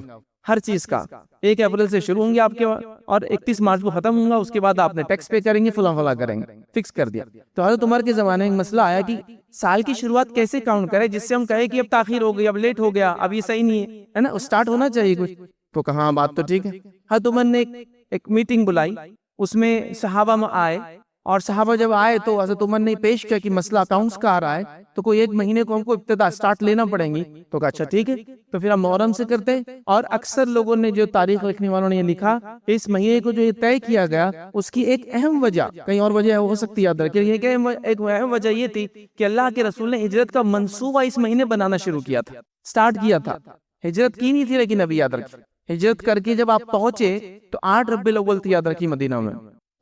ہر چیز کا 1 اپریل سے شروع ہوں گے آپ کے اور 31 مارچ کو ختم ہوں گا، اس کے بعد آپ نے ٹیکس پے کریں گے، فلاں فلاں کریں گے، فکس کر دیا۔ تو حضرت عمر کے زمانے میں مسئلہ آیا کہ سال کی شروعات کیسے کاؤنٹ کرے جس سے ہم کہیں کہ اب تاخیر ہو گئی، اب لیٹ ہو گیا، اب یہ صحیح نہیں ہے نا، سٹارٹ ہونا چاہیے کچھ۔ تو کہاں بات تو ٹھیک ہے، حضرت عمر نے ایک میٹنگ بلائی، اس میں صحابہ میں آئے اور صحابہ جب آئے تو حضرت عمر نے پیش کیا کہ مسئلہ اکاؤنٹس کا آ رہا ہے تو کوئی ایک مہینے کو ہم کو ابتدا سٹارٹ لینا پڑیں گی. تو کہا اچھا ٹھیک ہے, تو پھر ہم محرم سے کرتے. اور اکثر لوگوں نے جو تاریخ لکھنے والوں نے یہ لکھا کہ اس مہینے کو جو یہ طے کیا گیا اس کی ایک اہم وجہ, کہیں اور وجہ ہو سکتی ہے یاد رکھیں, ایک اہم وجہ یہ تھی کہ اللہ کے رسول نے ہجرت کا منصوبہ اس مہینے بنانا شروع کیا تھا, سٹارٹ کیا تھا. ہجرت کی نہیں تھی لیکن ابھی یاد رکھیں ہجرت کر کے جب آپ پہنچے تو 8 ربیع الاول تھی یاد رکھی مدینہ میں,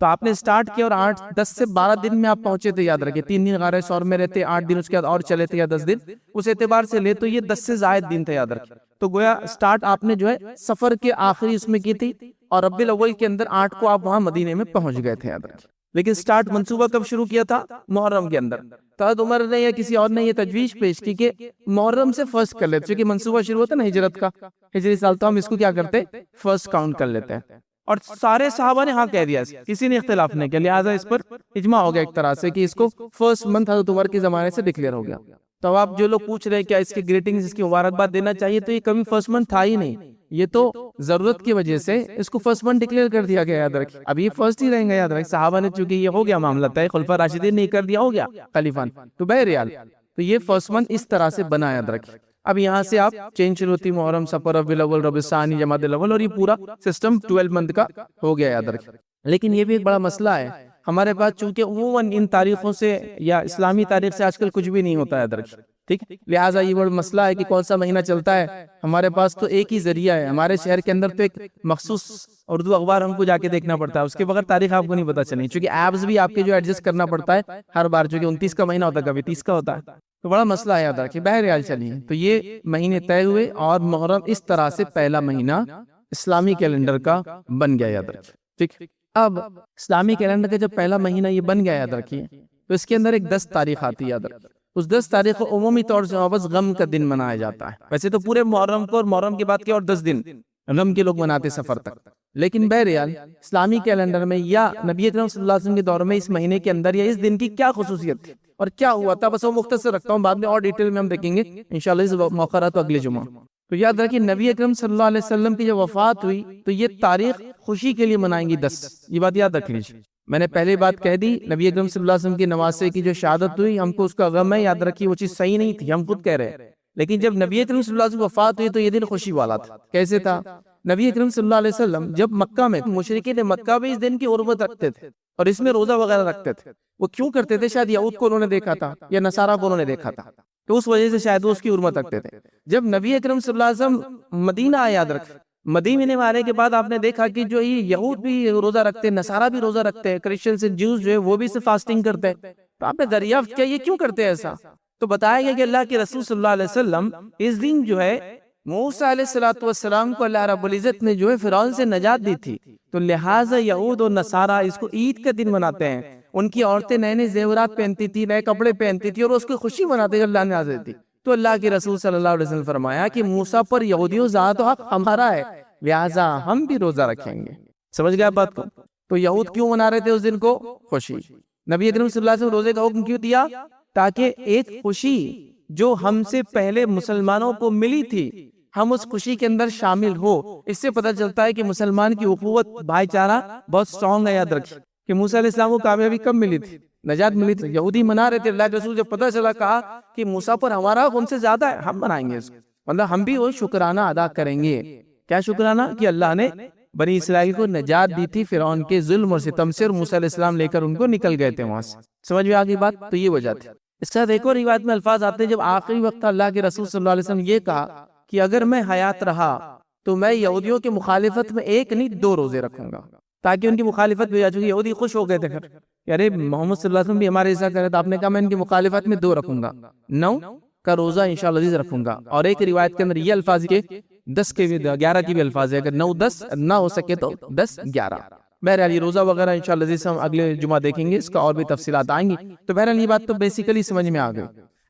تو آپ نے سٹارٹ کیا اور 10 سے 12 دن میں آپ پہنچے تھے یاد رکھیں. 3 دن غار ثور میں رہتے, 8 دن اس کے بعد اور چلے تھے یا 10 دن, اس اعتبار سے لے تو یہ 10 سے زائد دن تھے یاد رکھیں. تو گویا سٹارٹ آپ نے جو ہے سفر کے آخری اس میں کی تھی اور ربیع الاول کے اندر 8 کو آپ وہاں مدینے میں پہنچ گئے تھے یاد رکھیں. لیکن سٹارٹ منصوبہ کب شروع کیا تھا؟ محرم کے اندر. تو حضرت عمر نے یا کسی اور نے یہ تجویز پیش کی کہ محرم سے فرسٹ کر لیتے, کیونکہ منصوبہ شروع ہوتا ہے نا ہجرت کا, ہجری سال, تو ہم اس کو کیا کرتے فرسٹ کاؤنٹ کر لیتے ہیں. اور سارے صحابہ نے ہاں کہہ دیا, کسی نے اختلاف نہیں کیا, لہٰذا اس پر اجماع ہو گیا ایک طرح سے کہ اس کو فرسٹ منتھ حضرت عمر کے زمانے سے ڈکلیئر ہو گیا. تو آپ جو لوگ پوچھ رہے ہیں کیا اس کی گریٹنگز, اس کی مبارکباد دینا چاہیے, تو یہ کبھی فرسٹ منتھ تھا ہی نہیں, یہ تو ضرورت کی وجہ سے اس کو فرسٹ منتھ ڈکلیئر کر دیا گیا یاد رکھیں. اب یہ فرسٹ ہی رہیں گا یاد رکھیں, صحابہ نے چونکہ یہ ہو گیا معاملہ طے, خلفاء راشدین نے کر دیا, ہو گیا خلیفان, تو بہرحال تو یہ فرسٹ منتھ اس طرح سے بنا یاد رکھیں. اب یہاں سے آپ چینج شروع ہوتی محرم, صفر, ربیع الاول, ربیع الثانی, جمادی الاول, اور یہ پورا سسٹم 12 منتھ کا ہو گیا یاد رکھیں. لیکن یہ بھی ایک بڑا مسئلہ ہے ہمارے پاس, چونکہ عموماً ان تاریخوں سے یا اسلامی تاریخ سے آج کل کچھ بھی نہیں ہوتا یاد رکھیں, ٹھیک, لہٰذا یہ بڑا مسئلہ ہے کہ کون سا مہینہ چلتا ہے. ہمارے پاس تو ایک ہی ذریعہ ہے, ہمارے شہر کے اندر تو ایک مخصوص اردو اخبار ہم کو جا کے دیکھنا پڑتا ہے, اس کے بغیر تاریخ آپ کو نہیں پتا چلیں, چونکہ ایپس بھی آپ کے جو ایڈجسٹ کرنا پڑتا ہے ہر بار, چونکہ 29 کا مہینہ ہوتا ہے, کبھی 30 کا ہوتا ہے, تو بڑا مسئلہ ہے یاد رکھیں. بہرحال چلیے, تو یہ مہینے طے ہوئے اور محرم اس طرح سے پہلا مہینہ اسلامی کیلنڈر کا بن گیا یاد رکھیں. ٹھیک, اب اسلامی کیلنڈر کا جب پہلا مہینہ یہ بن گیا یاد رکھیے, تو اس کے اندر ایک 10 تاریخ آتی ہے یاد رکھیں. اس 10 تاریخ کو عمومی طور سے بس غم کا دن منایا جاتا ہے. ویسے تو پورے محرم کو اور محرم کے بعد کے اور 10 دن غم کے لوگ مناتے سفر تک, لیکن بہرحال اسلامی کیلنڈر میں یا نبی اکرم صلی اللہ علیہ وسلم کے دور میں اس مہینے کے اندر یا اس دن کی کیا خصوصیت تھی اور کیا ہوا تھا, بس وہ مختصر رکھتا ہوں, بعد میں اور ڈیٹیل میں ہم دیکھیں گے انشاءاللہ اس موقع رہا تو اگلے جمعہ. تو یاد رکھیے نبی اکرم صلی اللہ علیہ وسلم کی جب وفات ہوئی تو یہ تاریخ خوشی کے لیے منائیں گی 10, یہ بات یاد رکھ لیجیے. میں نے پہلے بات کہہ دی, نبی اکرم صلی اللہ علیہ وسلم کی نواسے کی جو شہادت ہوئی, ہم کو اس کا غم ہے, یاد رکھیے وہ چیز صحیح نہیں تھی, ہم خود کہہ رہے ہیں. لیکن جب نبی اکرم صلی اللہ علیہ وسلم وفات ہوئی تو یہ دن خوشی والا تھا. کیسے تھا؟ نبی اکرم صلی اللہ علیہ وسلم جب مکہ میں, مشرکین مکہ بھی اس دن کی حرمت رکھتے تھے اور اس میں روزہ وغیرہ رکھتے تھے. وہ کیوں کرتے تھے؟ شاید یہود کو انہوں نے دیکھا تھا یا نصارہ کو انہوں نے دیکھا تھا, تو اس وجہ سے شاید وہ اس کی حرمت رکھتے تھے. جب نبی اکرم صلی اللہ علیہ وسلم مدینہ آئے, یاد رکھ, مدینے میں آنے کے بعد آپ نے دیکھا کہ جو یہ یہود بھی روزہ رکھتے ہیں, نصارہ بھی روزہ رکھتے ہیں, کرسچنز سے جوز جو ہے وہ بھی سے فاسٹنگ کرتے ہیں. تو آپ نے دریافت کیا یہ کیوں کرتے ہیں ایسا؟ تو بتایا گیا کہ اللہ کے رسول صلی اللہ علیہ وسلم اس دن جو ہے موسیٰ علیہ السلام کو اللہ رب العزت نے جو ہے فرعون سے نجات دی تھی, تو لہٰذا یہود اور نصارہ اس کو عید کا دن مناتے ہیں. ان کی عورتیں نئے نئے زیورات پہنتی تھی, نئے کپڑے پہنتی تھی اور اس کی خوشی مناتے ہیں اللہ نے نازل دی. تو اللہ کے رسول صلی اللہ علیہ وسلم فرمایا کہ موسیٰ پر یہودیوں ذات و حق ہمارا ہے, لہٰذا ہم بھی روزہ رکھیں گے. سمجھ گئے آپ بات کو؟ تو یہود کیوں منا رہے تھے اس دن کو؟ خوشی. نبی اکرم صلی اللہ علیہ وسلم روزے کا حکم کیوں دیا؟ تاکہ ایک خوشی جو ہم سے پہلے مسلمانوں کو ملی تھی ہم اس خوشی کے اندر شامل ہو. اس سے پتہ چلتا ہے کہ مسلمان کی اخوت, بھائی چارہ بہت سٹرونگ ہے. یاد رکھیں کہ موسیٰ علیہ السلام کو کامیابی کب ملی تھی؟ نجات ملی تھی. یہودی منا رہے تھے, اللہ کے رسول جب پتہ چلا کہا کہ موسیٰ پر ہمارا حق ان سے زیادہ ہے, ہم منائیں گے اس کو, مطلب ہم بھی وہ شکرانہ ادا کریں گے. کیا شکرانہ؟ کہ اللہ نے بنی اسرائیل کو نجات دی تھی فرعون کے ظلم اور ستم سے, اور موسیٰ علیہ السلام لے کر ان کو نکل گئے تھے وہاں سے. سمجھ میں آگئی بات؟ تو یہ وجہ تھی. اس کے ساتھ ایک اور روایت میں الفاظ آتے ہیں جب آخری وقت اللہ کے رسول صلی اللہ علیہ وسلم یہ کہا کہ اگر میں حیات رہا تو میں یہودیوں کی مخالفت میں 1 نہیں 2 روزے رکھوں گا, تاکہ ان کی مخالفت بھی, چونکہ یہودی خوش ہو گئے تھے کہ ارے محمد صلی اللہ علیہ وسلم بھی ہمارے ایسا کرے, تو آپ نے کہا میں ان کی مخالفت میں 2 رکھوں گا, 9 کا روزہ انشاءاللہ رکھوں گا. اور ایک روایت کے اندر یہ الفاظ کے 10 کے بھی 11 کی بھی الفاظ ہے, اگر 9 10 نہ ہو سکے تو 10 11. بہرحال یہ روزہ وغیرہ انشاءاللہ ہم اگلے جمعہ دیکھیں گے, اس کا اور بھی تفصیلات آئیں گی. تو بہرحال یہ بات تو بیسیکلی سمجھ میں آ گئی.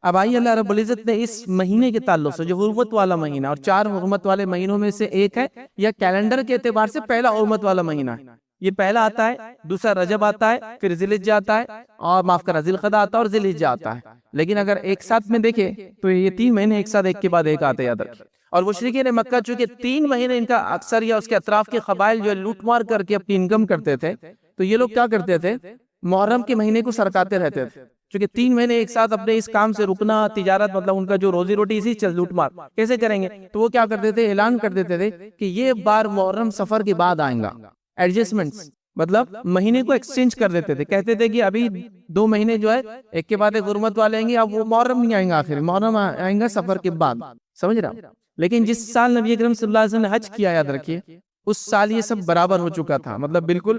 اب آئیے اللہ رب العزت نے اس مہینے کے تعلق سے جو حرمت والا مہینہ, اور 4 حرمت والے مہینوں میں سے ایک ہے, یا کیلنڈر کے اعتبار سے پہلا حرمت والا مہینہ ہے. یہ پہلا آتا ہے, دوسرا رجب آتا ہے, پھر ذی الحجہ آتا ہے, اور معاف کرنا ذی القعدہ آتا ہے, اور ذی الحجہ آتا ہے. لیکن اگر ایک ساتھ میں دیکھیں تو یہ 3 مہینے ایک ساتھ ایک کے بعد ایک آتے, یاد رکھیں. اور مشرکین مکہ چونکہ 3 مہینے ان کا اکثر یا اس کے اطراف کے قبائل جو لوٹ مار کر کے اپنی انکم کرتے تھے, تو یہ لوگ کیا کرتے تھے محرم کے مہینے کو سرکاتے رہتے تھے، چونکہ 3 مہینے ایک ساتھ اپنے اس کام سے رکنا، تجارت مطلب ان کا جو روزی روٹی اسی چل لوٹ مار کیسے کریں گے، تو وہ کیا کرتے تھے، اعلان کر دیتے تھے کہ یہ بار محرم سفر کے بعد آئیں گا، ایڈجسٹمنٹس مطلب مہینے کو ایکسچینج کر دیتے تھے، کہتے تھے کہ ابھی 2 مہینے جو ہے ایک کے بعد ایک حرمت والے آئیں گے، اب وہ محرم نہیں آئیں گا، آخر محرم آئیں گا سفر کے بعد، سمجھ رہا ہوں۔ لیکن جس سال نبی اکرم صلی اللہ علیہ وسلم نے حج کیا، یاد رکھیے اس سال یہ سب برابر ہو چکا تھا، مطلب بالکل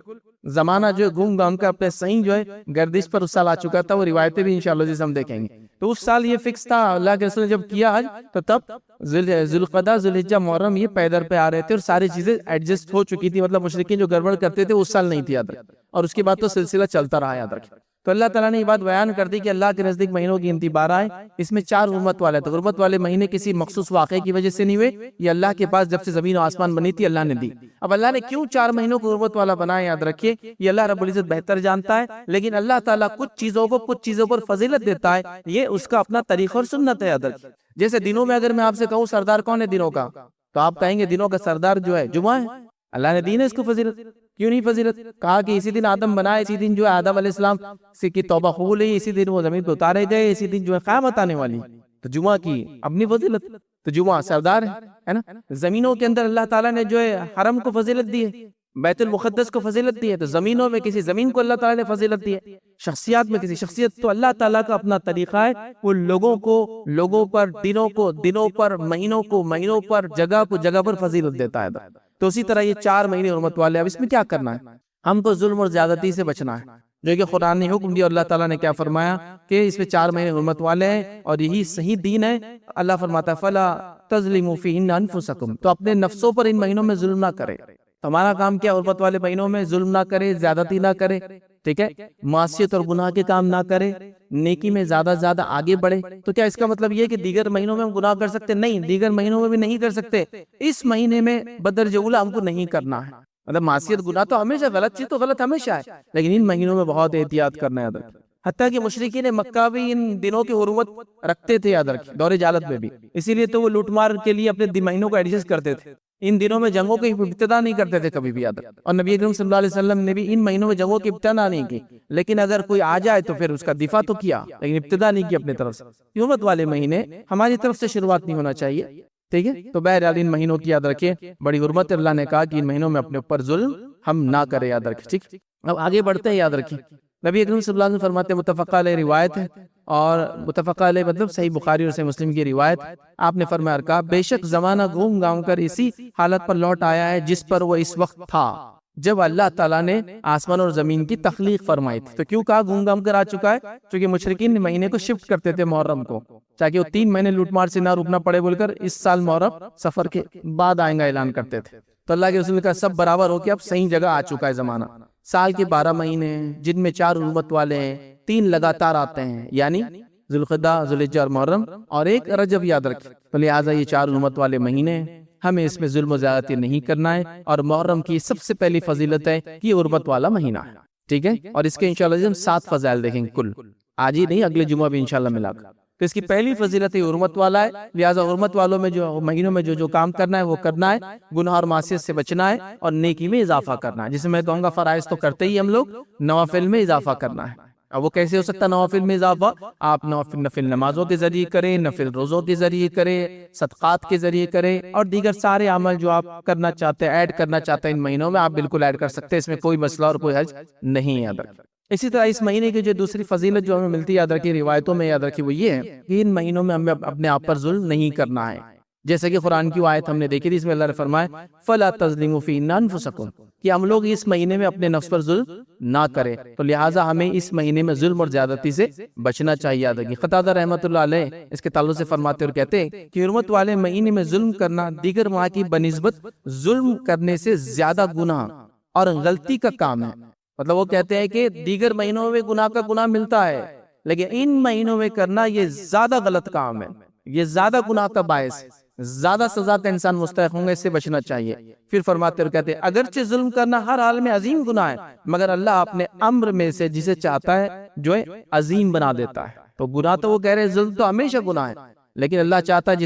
زمانہ جو ہے گھوم گھام کا اپنے صحیح جو ہے گردش پر اس سال آ چکا تھا، وہ روایتیں بھی انشاءاللہ جیسے ہم دیکھیں گے۔ تو اس سال یہ فکس تھا، اللہ کے رسول نے جب کیا حج تو تب ذوالقعدہ ذوالحجہ محرم یہ پیدر پہ آ رہے تھے اور ساری چیزیں ایڈجسٹ ہو چکی تھی، مطلب مشرکین جو گڑبڑ کرتے تھے اس سال نہیں تھی، یاد رکھ، اور اس کے بعد تو سلسلہ چلتا رہا، یاد رکھ۔ تو اللہ تعالیٰ نے یہ بات بیان کر دی کہ اللہ کے نزدیک مہینوں کی گنتی 12 ہے، اس میں 4 حرمت والے تھے، حرمت والے مہینے کسی مخصوص واقعے کی وجہ سے نہیں ہوئے، یہ اللہ کے پاس جب سے زمین و آسمان بنی تھی اللہ نے دی۔ اب اللہ نے کیوں 4 مہینوں کو حرمت والا بنایا، یاد رکھیے یہ اللہ رب العزت بہتر جانتا ہے، لیکن اللہ تعالیٰ کچھ چیزوں پر فضیلت دیتا ہے، یہ اس کا اپنا طریقہ اور سنت ہے، یاد رکھیے۔ جیسے دنوں میں اگر میں آپ سے کہوں سردار کون ہے دنوں کا، تو آپ کہیں گے دنوں کا سردار جو ہے جمعہ ہے، اللہ نے دی ہے اس کو فضیلت، کیوں نہیں فضیلت، کہا کہ اسی دن آدم بنائے، اسی دن جو ہے آدم علیہ السلام سے کی توبہ قبول ہوئی، اسی دن وہ زمین پہ اتارے گئے، اسی دن جو ہے قیامت آنے والی، تو جمعہ کی اپنی فضیلت، تو جمعہ سردار ہے نا۔ زمینوں کے اندر اللہ تعالیٰ نے جو ہے حرم کو فضیلت دی ہے، بیت المقدس کو فضیلت دی ہے، تو زمینوں میں کسی زمین کو اللہ تعالیٰ نے فضیلت دی ہے، شخصیات میں کسی شخصیت، تو اللہ تعالیٰ کا اپنا طریقہ ہے، وہ لوگوں پر دنوں پر مہینوں پر جگہ پر فضیلت دیتا ہے۔ تو اسی طرح یہ 4 مہینے حرمت والے، اب اس میں کیا کرنا ہے، ہم کو ظلم اور زیادتی سے بچنا ہے، جو کہ قرآن نے حکم دیا، اللہ تعالیٰ نے کیا فرمایا کہ اس میں 4 مہینے حرمت والے ہیں اور یہی صحیح دین ہے۔ اللہ فرماتا ہے فَلَا تَظْلِمُوا فِيهِنَّ أَنفُسَكُمْ، تو اپنے نفسوں پر ان مہینوں میں ظلم نہ کرے۔ ہمارا کام کیا، حرمت والے مہینوں میں ظلم نہ کرے، زیادتی نہ کرے، ٹھیک ہے، معصیت اور گناہ کے کام نہ کرے، نیکی میں زیادہ آگے بڑھے۔ تو کیا اس کا مطلب یہ کہ دیگر مہینوں میں ہم گناہ کر سکتے؟ نہیں، دیگر مہینوں میں بھی نہیں کر سکتے، اس مہینے میں بدرجہ اولا ہم کو نہیں کرنا ہے، مطلب معصیت گناہ تو ہمیشہ غلط چیز تو غلط ہمیشہ ہے، لیکن ان مہینوں میں بہت احتیاط کرنا ہے۔ حتیٰ کہ مشرکین مکہ بھی ان دنوں کی حرمت رکھتے تھے، یاد رکھیں، دور جہالت میں بھی، اسی لیے تو وہ لوٹ مار کے لیے اپنے مہینوں کو ایڈجسٹ کرتے تھے، ان دنوں میں جنگوں کی ابتدا نہیں کرتے تھے کبھی بھی، یاد رکھیں، اور نبی اکرم صلی اللہ علیہ وسلم نے بھی ان مہینوں میں جنگوں کی ابتدا نہیں کی، لیکن اگر کوئی آ جائے تو پھر اس کا دفاع تو کیا، لیکن ابتدا نہیں کی اپنے طرف سے۔ حرمت والے مہینے ہماری طرف سے شروعات نہیں ہونا چاہیے، ٹھیک ہے، تو بہرحال ان مہینوں کی یاد رکھیں بڑی حرمت، اللہ نے کہا کہ ان مہینوں میں اپنے اوپر ظلم ہم نہ کریں، یاد رکھیں، ٹھیک۔ اب آگے بڑھتے ہیں، یاد رکھیں نبی اکرم صلی اللہ علیہ وسلم فرماتے ہیں، متفق علیہ روایت ہے، اور متفق علیہ مطلب صحیح بخاری اور صحیح مسلم کی روایت، آپ نے فرمایا کہا بے شک زمانہ گھوم گاؤں کر اسی حالت پر لوٹ آیا ہے جس پر وہ اس وقت تھا جب اللہ تعالیٰ نے آسمان اور زمین کی تخلیق فرمائی تھی۔ تو کیوں کہا گھوم گام کر آ چکا ہے، کیونکہ مشرکین مہینے کو شفٹ کرتے تھے محرم کو، تاکہ وہ 3 مہینے لوٹ مار سے نہ رکنا پڑے بول کر اس سال محرم سفر کے بعد آئیں گا اعلان کرتے تھے۔ تو اللہ کے رسول کا سب برابر ہو کے اب صحیح جگہ آ چکا ہے زمانہ۔ سال کے 12 مہینے ہیں جن میں 4 حرمت والے ہیں، 3 لگاتار آتے ہیں، یعنی ذوالقعدہ، ذوالحجہ اور محرم، اور ایک رجب، یاد رکھیں۔ تو لہٰذا یہ 4 حرمت والے مہینے ہیں، ہمیں اس میں ظلم و زیادتی نہیں کرنا ہے، اور محرم کی سب سے پہلی فضیلت ہے کہ یہ حرمت والا مہینہ ہے، ٹھیک ہے، اور اس کے انشاءاللہ ہم 7 فضائل دیکھیں گے کل، آج ہی نہیں اگلے جمعہ بھی انشاءاللہ ملا کر۔ تو اس کی پہلی فضیلت ہے حرمت والا ہے، لہٰذا حرمت والوں میں جو مہینوں میں جو کام کرنا ہے وہ کرنا ہے، گناہ اور معصیت سے بچنا ہے، اور نیکی میں اضافہ کرنا ہے، جسے میں کہوں گا فرائض تو کرتے ہی ہم لوگ، نوافل میں اضافہ کرنا ہے۔ اب وہ کیسے ہو سکتا ہے نوافل میں اضافہ؟ آپ نفل نمازوں کے ذریعے کریں، نفل روزوں کے ذریعے کریں، صدقات کے ذریعے کریں، اور دیگر سارے عمل جو آپ کرنا چاہتے ہیں، ایڈ کرنا چاہتے ہیں ان مہینوں میں، آپ بالکل ایڈ کر سکتے ہیں، اس میں کوئی مسئلہ اور کوئی حرج نہیں، یاد رکھیں۔ اسی طرح اس مہینے کی جو دوسری فضیلت جو ہمیں ملتی ہے، یاد رکھیے روایتوں میں، یاد رکھیے وہ یہ ہے کہ ان مہینوں میں ہمیں اپنے آپ پر ظلم نہیں کرنا ہے، جیسے کہ قرآن کی آیت ہم نے دیکھی تھی، اس میں اللہ نے فرمایا فَلَا تَظْلِمُوا فِيهِنَّ أَنفُسَكُمْ، کہ ہم لوگ اس مہینے میں اپنے نفس پر ظلم نہ کریں، تو لہٰذا ہمیں اس مہینے میں ظلم اور زیادتی سے بچنا چاہیے، یاد رکھیے۔ قتادہ رحمۃ اللہ علیہ اس کے تعلق سے فرماتے اور کہتے ہیں کہ حرمت والے مہینے میں ظلم کرنا دیگر ماہ کی بنسبت ظلم کرنے سے زیادہ گناہ اور غلطی کا کام ہے، مطلب وہ کہتے ہیں کہ دیگر مہینوں میں گناہ کا گناہ ملتا ہے، لیکن ان مہینوں میں کرنا یہ زیادہ غلط کام ہے، یہ زیادہ گناہ کا باعث، زیادہ سزا کا انسان مستحق ہوں گے، اس سے بچنا چاہیے۔ پھر فرماتے اور کہتے ہیں اگرچہ ظلم کرنا ہر حال میں عظیم گناہ ہے، مگر اللہ اپنے امر میں سے جسے چاہتا ہے جو ہے عظیم بنا دیتا ہے۔ تو گناہ تو وہ کہہ رہے ہیں ظلم تو ہمیشہ گناہ ہے، لیکن اللہ چاہتا ہے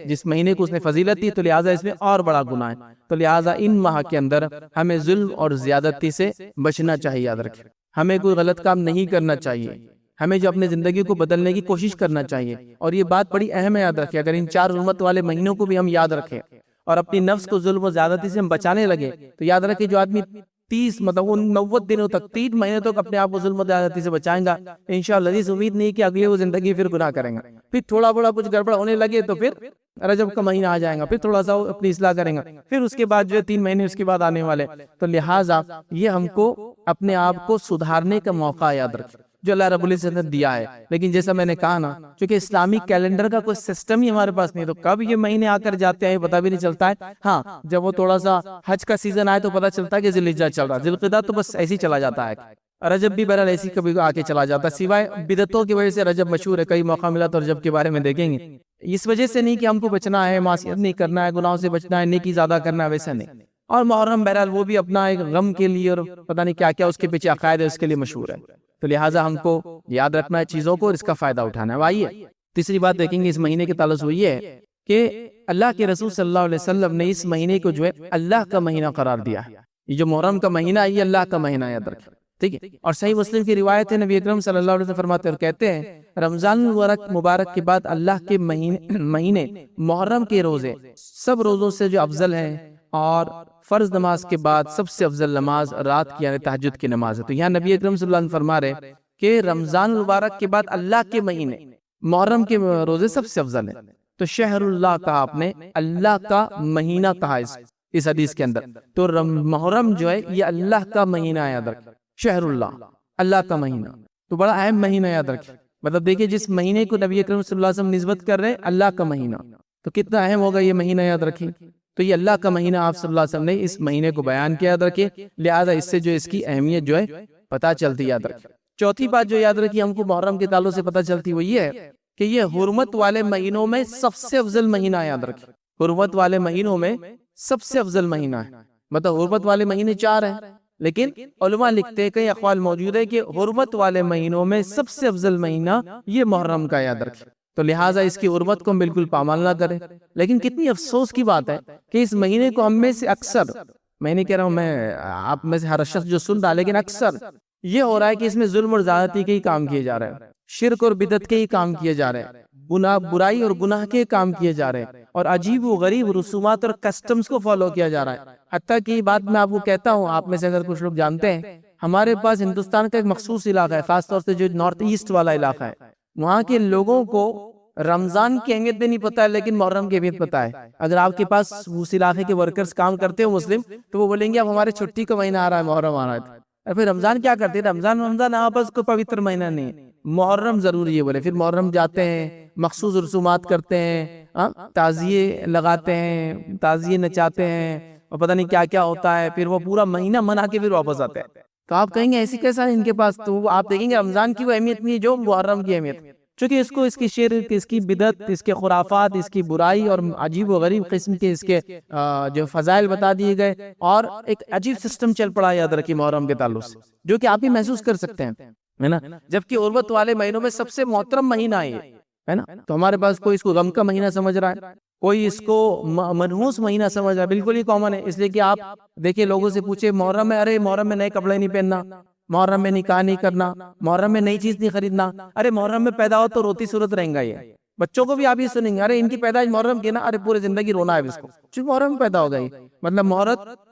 جس مہینے کو اس نے فضیلت دی تو لہٰذا اس میں اور بڑا گناہ ہے، تو لہٰذا ان ماہ کے اندر ہمیں ظلم اور زیادتی سے بچنا چاہیے، یاد رکھیں۔ ہمیں کوئی غلط کام نہیں کرنا چاہیے، ہمیں جو اپنے زندگی کو بدلنے کی کوشش کرنا چاہیے. اور یہ بات بڑی اہم ہے، یاد رکھیں. اگر ان 4 حرمت والے مہینوں کو بھی ہم یاد رکھیں اور اپنی نفس کو ظلم و زیادتی سے ہم بچانے لگے، تو یاد رکھیں جو آدمی 30 مطلب 90 دنوں تک 3 مہینے تک اپنے آپ کو ظلم و زیادتی سے بچائیں گا، انشاءاللہ عزیز امید نہیں کہ اگلی وہ زندگی پھر گناہ کریں گا. پھر تھوڑا بڑا کچھ گڑبڑ ہونے لگے تو پھر رجب کا مہینہ آ جائے گا، پھر تھوڑا سا اپنی اصلاح کریں گا، پھر اس کے بعد جو ہے 3 مہینے اس کے بعد آنے والے. تو لہٰذا یہ ہم کو اپنے آپ کو سدھارنے کا موقع یاد رکھیں جو اللہ رب العزت نے دیا ہے. لیکن جیسا میں نے کہا نا، چونکہ اسلامی کیلنڈر کا کوئی سسٹم ہی ہمارے پاس نہیں، تو کب یہ مہینے آ کر جاتے ہیں پتہ بھی نہیں چلتا ہے. ہاں جب وہ تھوڑا سا حج کا سیزن آئے تو پتہ چلتا ہے کہ ذی الحجہ چل رہا ہے، ذی القعدہ تو بس ایسے ہی چلا جاتا ہے. رجب بھی بہرحال ایسی کبھی آ کے چلا جاتا ہے، سوائے بدعتوں کی وجہ سے رجب مشہور ہے. کئی موقع ملا تو رجب کے بارے میں دیکھیں گے. اس وجہ سے نہیں کہ ہم کو بچنا ہے، معصیت نہیں کرنا ہے، گناہوں سے بچنا ہے، نیکی زیادہ کرنا ہے، ویسا نہیں. اور محرم بہرحال وہ بھی اپنا ایک غم کے لیے اور پتہ نہیں کیا کیا اس کے پیچھے عقائد ہے، اس کے لیے مشہور ہے. تو لہٰذا ہم کو یاد رکھنا ہے چیزوں کو اور اس کا فائدہ اٹھانا ہے. آئیے تیسری بات دیکھیں گے اس مہینے کے تعلق سے، یہ ہے کہ اللہ کے رسول صلی اللہ علیہ وسلم نے اس مہینے کو جو ہے اللہ کا مہینہ قرار دیا ہے. یہ جو محرم کا مہینہ ہے یہ اللہ کا مہینہ ہے، یاد رکھیں. ٹھیک ہے. اور صحیح مسلم کی روایت ہے، نبی اکرم صلی اللہ علیہ وسلم فرماتے اور کہتے ہیں رمضان مبارک کے بعد اللہ کے مہینے محرم کے روزے سب روزوں سے جو افضل ہیں، اور فرض نماز کے بعد سب سے افضل نماز رات کی یعنی تہجد کی نماز ہے. تو یہاں نبی اکرم صلی اللہ علیہ وسلم فرما رہے کہ رمضان مبارک کے بعد اللہ کے مہینے محرم کے روزے سب سے افضل ہیں. تو شہر اللہ کہا آپ نے، اللہ کا مہینہ کہا اس حدیث کے اندر. تو محرم جو ہے یہ اللہ کا مہینہ ہے، یاد رکھیں. شہر اللہ کا مہینہ تو بڑا اہم مہینہ، یاد رکھیں. مطلب دیکھیں جس مہینے کو نبی اکرم صلی اللہ علیہ وسلم نسبت کر رہے ہیں اللہ کا مہینہ، تو کتنا اہم ہوگا یہ مہینہ، یاد رکھیں. تو یہ اللہ کا مہینہ آپ صلی اللہ علیہ وسلم نے اس مہینے کو بیان کیا، یاد رکھیں. لہذا اس سے جو اس کی اہمیت جو ہے پتہ چلتی، یاد رکھیں. چوتھی بات جو یاد رکھی ہم کو محرم کے تعلق سے پتہ چلتی وہ یہ ہے کہ یہ حرمت والے مہینوں میں سب سے افضل مہینہ، یاد رکھیں. حرمت والے مہینوں میں سب سے افضل مہینہ ہے. مطلب حرمت والے مہینے 4 ہیں، لیکن علماء لکھتے ہیں، کئی اقوال موجود ہے کہ حرمت والے مہینوں میں سب سے افضل مہینہ یہ محرم کا، یاد رکھیں. تو لہٰذا اس کی حرمت کو ہم بالکل پامال نہ کریں. لیکن کتنی افسوس کی بات ہے کہ اس مہینے کو ہم میں سے اکثر، میں نہیں کہہ رہا ہوں میں آپ میں سے ہر شخص جو سن رہا، لیکن اکثر یہ ہو رہا ہے کہ اس میں ظلم اور زیادتی کے ہی کام کیے جا رہے ہیں، شرک اور بدعت کے ہی کام کیے جا رہے ہیں، برائی اور گناہ کے کام کیے جا رہے ہیں، اور عجیب و غریب رسومات اور کسٹمز کو فالو کیا جا رہا ہے. حتیٰ کہ یہ بات میں آپ کو کہتا ہوں، آپ میں سے اگر کچھ لوگ جانتے ہیں، ہمارے پاس ہندوستان کا ایک مخصوص علاقہ ہے، خاص طور سے جو نارتھ ایسٹ والا علاقہ ہے، وہاں کے لوگوں کو رمضان کی اہمیت بھی نہیں پتا ہے لیکن محرم کی اہمیت پتا ہے. اگر آپ کے پاس اس علاقے کے ورکرز کام کرتے ہو مسلم، تو وہ بولیں گے اب ہمارے چھٹی کا مہینہ آ رہا ہے، محرم آ رہا ہے. اور پھر رمضان کیا کرتے ہیں؟ رمضان آپس کو پوتر مہینہ نہیں، محرم ضروری ہے بولے. پھر محرم جاتے ہیں، مخصوص رسومات کرتے ہیں، تعزیے لگاتے ہیں، تعزیے نچاتے ہیں، اور پتہ نہیں کیا کیا ہوتا ہے. پھر وہ پورا مہینہ منا کے پھر واپس آتے ہیں. تو آپ کہیں گے ایسی کیسا ہے ان کے پاس؟ تو آپ دیکھیں گے رمضان کی وہ اہمیت نہیں ہے جو محرم کی اہمیت، چونکہ اس کو اس کی شرک، اس کی بدعت، اس کے خرافات، اس کی برائی اور عجیب و غریب قسم کے اس کے جو فضائل بتا دیے گئے، اور ایک عجیب سسٹم چل پڑا یاد رکھیے محرم کے تعلق سے، جو کہ آپ ہی محسوس کر سکتے ہیں، ہے نا. جبکہ حرمت والے مہینوں میں سب سے محترم مہینہ ہے نا. تو ہمارے پاس کوئی اس کو غم کا مہینہ سمجھ رہا ہے، کوئی اس کو منحوس مہینہ سمجھ رہا ہے. بالکل ہی کامن ہے. اس لیے کہ آپ دیکھیں لوگوں سے پوچھے محرم میں، ارے محرم میں نئے کپڑے نہیں پہننا، محرم میں نکاح نہیں کرنا، محرم میں نئی چیز نہیں خریدنا، ارے محرم میں پیدا ہو تو روتی صورت رہیں گا. یہ بچوں کو بھی آپ یہ سنیں گے، ارے ان کی پیدائش محرم کی نا، ارے پورے زندگی رونا ہے اس کو، چونکہ محرم میں پیدا ہو گئی. مطلب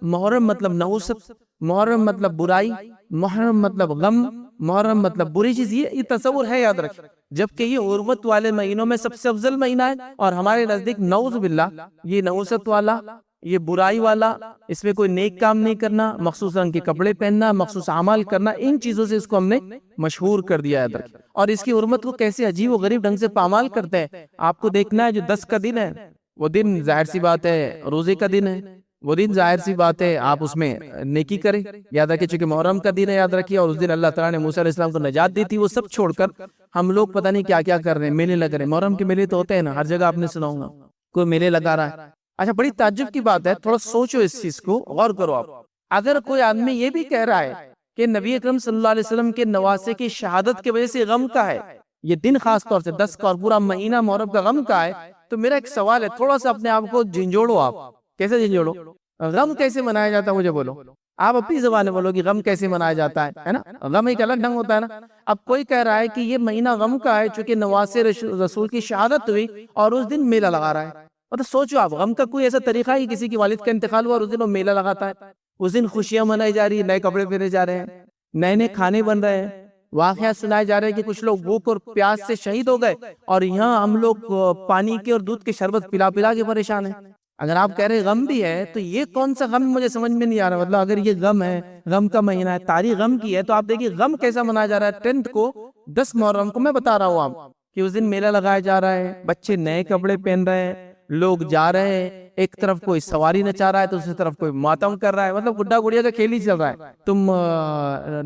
محرم مطلب نحوست، محرم مطلب برائی، محرم مطلب غم، محرم مطلب بری چیز. یہ تصور ہے، یاد رکھیں. جبکہ یہ حرمت والے مہینوں میں سب سے افضل مہینہ ہے، اور ہمارے نزدیک نعوذ باللہ یہ نحوست والا، یہ برائی والا، اس میں کوئی نیک کام نہیں کرنا، مخصوص رنگ کے کپڑے پہننا، مخصوص اعمال کرنا، ان چیزوں سے اس کو ہم نے مشہور کر دیا ہے. اور اس کی حرمت کو کیسے عجیب و غریب ڈھنگ سے پامال کرتے ہیں. آپ کو دیکھنا ہے جو 10 کا دن ہے، وہ دن ظاہر سی بات ہے روزے کا دن ہے، وہ دن ظاہر سی بات ہے آپ اس میں نیکی کریں. یاد رکھیں چونکہ محرم کا دن ہے، یاد رکھیے، اور اس دن اللہ تعالیٰ نے موسیٰ علیہ السلام کو نجات دی تھی. وہ سب چھوڑ کر ہم لوگ پتہ نہیں کیا کیا کر رہے ہیں، میلے لگ رہے ہیں. محرم کے میلے تو ہوتے ہیں نا، ہر جگہ آپ نے سنا ہوگا کوئی میلے لگا رہا ہے. اچھا بڑی تعجب کی بات ہے، تھوڑا سوچو اس چیز کو، غور کرو آپ. اگر کوئی آدمی یہ بھی کہہ رہا ہے کہ نبی اکرم صلی اللہ علیہ وسلم کے نواسے کی شہادت کی وجہ سے غم کا ہے یہ دن، خاص طور سے 10 کا اور پورا مہینہ محرم کا غم کا ہے، تو میرا ایک سوال ہے، تھوڑا سا اپنے آپ کو جھنجھوڑو. آپ کیسے جھنجھوڑو؟ غم کیسے منایا جاتا ہے مجھے بولو. آپ اپنی زبان میں بولو کہ غم کیسے منایا جاتا ہے نا. غم ایک الگ ڈھنگ ہوتا ہے نا. اب کوئی کہہ رہا ہے کہ یہ مہینہ غم کا ہے چونکہ نواسے رسول کی شہادت ہوئی اور اس دن میلہ لگا رہا ہے. مطلب سوچو آپ, غم کا کوئی ایسا طریقہ ہے کہ کسی کی والد کا انتقال ہوا اور اس دن وہ میلہ لگاتا ہے, اس دن خوشیاں منائی جا رہی ہیں, نئے کپڑے پہنے جا رہے ہیں, نئے نئے کھانے بن رہے ہیں, واقعات سنائے جا رہے ہیں کہ کچھ لوگ بھوک اور پیاس سے شہید ہو گئے اور یہاں ہم لوگ پانی کے اور دودھ کے شربت پلا پلا کے پریشان ہیں. اگر آپ کہہ رہے غم بھی ہے تو یہ کون سا غم مجھے سمجھ میں نہیں آ رہا. مطلب اگر یہ غم ہے, غم کا مہینہ ہے, تاریخ غم کی ہے, تو آپ دیکھیے غم کیسا منایا جا رہا ہے. 10 کو 10 محرم کو میں بتا رہا ہوں آپ کہ اس دن میلہ لگایا جا رہا ہے, بچے نئے کپڑے پہن رہے ہیں, لوگ جا رہے ہیں, ایک طرف کوئی سواری نچا رہا ہے تو دوسری طرف کوئی ماتم کر رہا ہے. مطلب گڈا گڑیا کا کھیل ہی چل رہا ہے. تم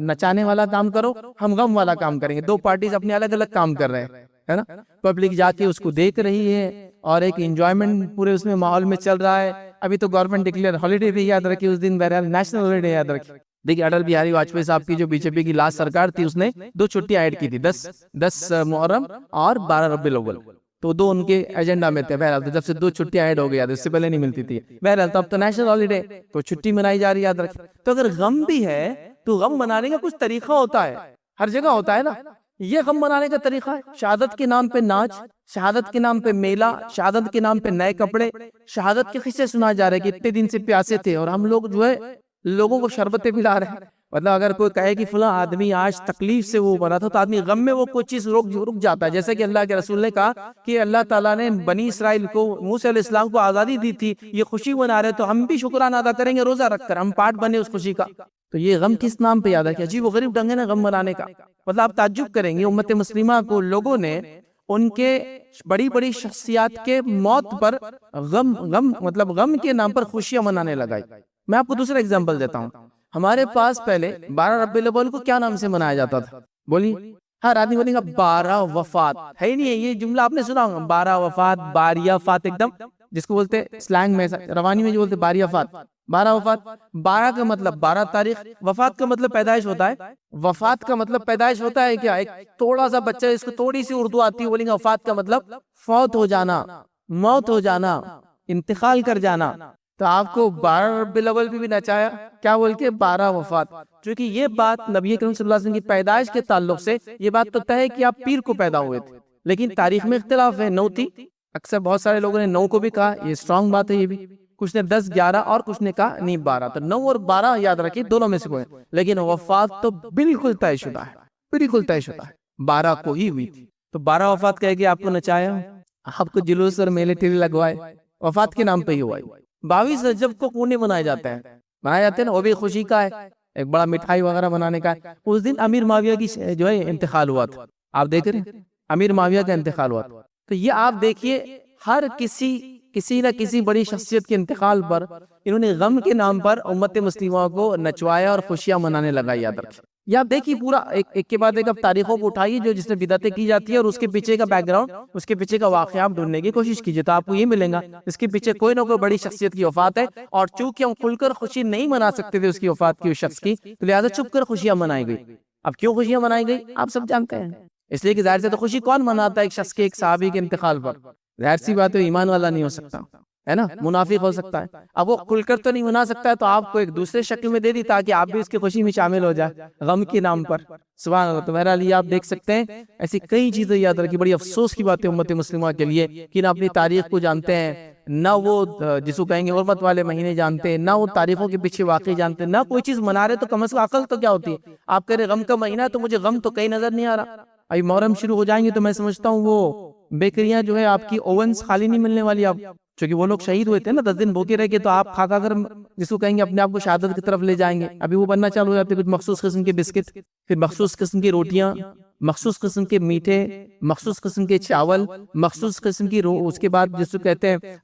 نچانے والا کام کرو, ہم غم والا کام کریں گے. دو پارٹیز اپنے الگ الگ کام کر رہے ہیں, ہے نا. پبلک جا کے اس کو دیکھ رہی ہے اور ایک انجوائمنٹ پورے اس میں ماحول میں چل رہا ہے. ابھی تو گورنمنٹ ڈکلیئر ہالیڈے بھی یاد رکھی اس دن, بہرحال نیشنل ہالیڈے یاد رکھی. دیکھیے اٹل بہاری واجپئی صاحب کی جو بی جے پی کی لاسٹ سرکار تھی, اس نے 2 چھٹیاں ایڈ کی تھی, 10 محرم اور 12 ربیع الاول. تو 2 ان کے ایجنڈا میں تھے. بہرحال جب سے 2 چھٹیاں ایڈ ہو گیا, اس سے پہلے نہیں ملتی تھی. بہرحال تو اب تو نیشنل ہالیڈے, تو چھٹی منائی جا رہی ہے, یاد رکھیں. تو اگر غم بھی ہے تو غم منانے کا کچھ طریقہ ہوتا ہے, ہر جگہ ہوتا ہے نا. یہ غم منانے کا طریقہ ہے, شہادت کے نام پہ ناچ, شہادت کے نام پہ میلہ, شہادت کے نام پہ نئے کپڑے, شہادت کے قصے سنا جا رہے ہیں کہ اتنے دن سے پیاسے تھے اور ہم لوگ جو ہے لوگوں کو شربتیں پلا رہے ہیں. مطلب اگر کوئی کہے کہ فلاں آدمی آج تکلیف سے وہ بنا تھا, تو آدمی غم میں وہ کوئی چیز رک جاتا ہے. جیسے کہ اللہ کے رسول نے کہا کہ اللہ تعالیٰ نے بنی اسرائیل کو, موسیٰ علیہ السلام کو آزادی دی تھی, یہ خوشی منا رہے, تو ہم بھی شکرانہ ادا کریں گے روزہ رکھ کر, ہم پارٹ بنے اس خوشی کا. تو یہ غم کس نام پہ یاد ہے کہ عجیب و غریب ڈھنگ ہے نا غم منانے کا. مطلب آپ تعجب کریں گے, امت مسلمہ کو لوگوں نے ان کے بڑی بڑی شخصیات کے موت پر مطلب غم کے نام پر خوشیاں منانے لگائی. میں آپ کو دوسرا اگزامپل دیتا ہوں. ہمارے پاس پہلے 12 ربیع الاول کو کیا نام سے منایا جاتا تھا, بولیے. ہر آدمی بولے گا 12 وفات, ہے ہی نہیں ہے یہ جملہ آپ نے سنا ہوگا, 12 وفات, باریہ فات, ایک دم جس کو بولتے سلینگ میں, روانی میں جو بولتے باریہ فات, 12 وفات. 12 کا مطلب 12 تاریخ, وفات کا مطلب پیدائش ہوتا ہے. وفات کا مطلب پیدائش ہوتا ہے کیا, ایک تھوڑا سا بچہ, اس کو تھوڑی سی اردو آتی ہے, بولیں گے وفات کا مطلب فوت ہو جانا, موت ہو جانا, انتقال کر جانا. تو آپ کو 12 ربیع الاول بھی نچایا, کیا بول کے 12 وفات. چونکہ یہ بات نبی کریم صلی اللہ علیہ وسلم کی پیدائش کے تعلق سے یہ بات تو طے ہے کہ آپ پیر کو پیدا ہوئے تھے, لیکن تاریخ میں اختلاف ہے. 9 تھی, اکثر بہت سارے لوگوں نے 9 کو بھی کہا, یہ اسٹرانگ بات ہے. یہ بھی کچھ نے 10 11 اور کچھ نے کہا نہیں 12. تو 9 اور 12 یاد رکھیے, دونوں میں سے کوئی, لیکن وفات تو بالکل طے شدہ ہے, بالکل طے شدہ ہے, 12 کو ہی ہوئی تھی. تو 12 وفات کہہ کے آپ کو نچایا, آپ کو جلوس اور میلے ٹیلے لگوائے, وفات کے نام پہ ہی ہوا. 22 رجب کو کونے منائے جاتے ہیں نا, وہ بھی خوشی کا ہے, ایک بڑا مٹھائی وغیرہ بنانے کا ہے. اس دن امیر معاویہ کی جو ہے انتقال ہوا تھا, آپ دیکھ رہے ہیں, امیر معاویہ کا انتقال ہوا تھا. تو یہ آپ دیکھیے, ہر کسی نہ کسی بڑی شخصیت کے انتقال پر انہوں نے غم کے نام پر امت مسلمہ کو نچوایا اور خوشیاں منانے لگائی. یاد رکھیں, یا دیکھیے پورا ایک کے بعد ایک اب تاریخوں کو اٹھائیے جو جس میں بدعتیں کی جاتی ہے, اور اس کے پیچھے کا بیک گراؤنڈ, اس کے پیچھے کا واقعہ آپ ڈھونڈنے کی کوشش کیجیے, تو آپ کو یہ ملے گا اس کے پیچھے کوئی نہ کوئی بڑی شخصیت کی وفات ہے. اور چونکہ ہم کھل کر خوشی نہیں منا سکتے تھے اس کی وفات کی, اس شخص کی, تو لہٰذا چپ کر خوشیاں منائی گئی. اب کیوں خوشیاں منائی گئی آپ سب جانتے ہیں, اس لیے کہ ظاہر سے تو خوشی کون مناتا ہے ایک شخص کے, ایک صحابی کے انتقال پر. ظاہر سی بات ہے ایمان والا نہیں ہو سکتا, ہے نا, منافق ہو سکتا ہے. اب وہ کھل کر تو نہیں منا سکتا ہے, تو آپ کو ایک دوسرے شکل میں دے دی تاکہ آپ بھی اس کی خوشی میں شامل ہو جائے غم کے نام پر. سبحان اللہ. تو بہرحال یہ آپ دیکھ سکتے ہیں, ایسی کئی چیزیں یاد رکھی. بڑی افسوس کی بات ہے امت مسلمہ کے لیے کہ نہ اپنی تاریخ کو جانتے ہیں, نہ وہ جس کو کہیں گے حرمت والے مہینے جانتے ہیں, نہ وہ تاریخوں کے پیچھے واقعی جانتے ہیں, نہ کوئی چیز منا رہے. تو کم از کم عقل تو کیا ہوتی ہے. آپ کہہ رہے غم کا مہینہ ہے, تو مجھے غم تو کہیں نظر نہیں آ رہا. ابھی محرم شروع ہو جائیں گے تو میں سمجھتا ہوں وہ بیکریاں جو ہے آپ کی اوونز خالی نہیں ملنے والی. آپ چونکہ وہ لوگ شہید ہوئے تھے نا, 10 دن بھوکے رہ کے, تو آپ کھا کر جس کو کہیں گے اپنے آپ کو شہادت کی طرف لے جائیں گے. ابھی وہ بننا چالو ہو جاتے, کچھ مخصوص قسم کے بسکٹ, پھر مخصوص قسم کی روٹیاں, مخصوص قسم کے میٹھے, مخصوص قسم کے چاول, مخصوص قسم کی اس کے بعد جس کو کہتے ہیں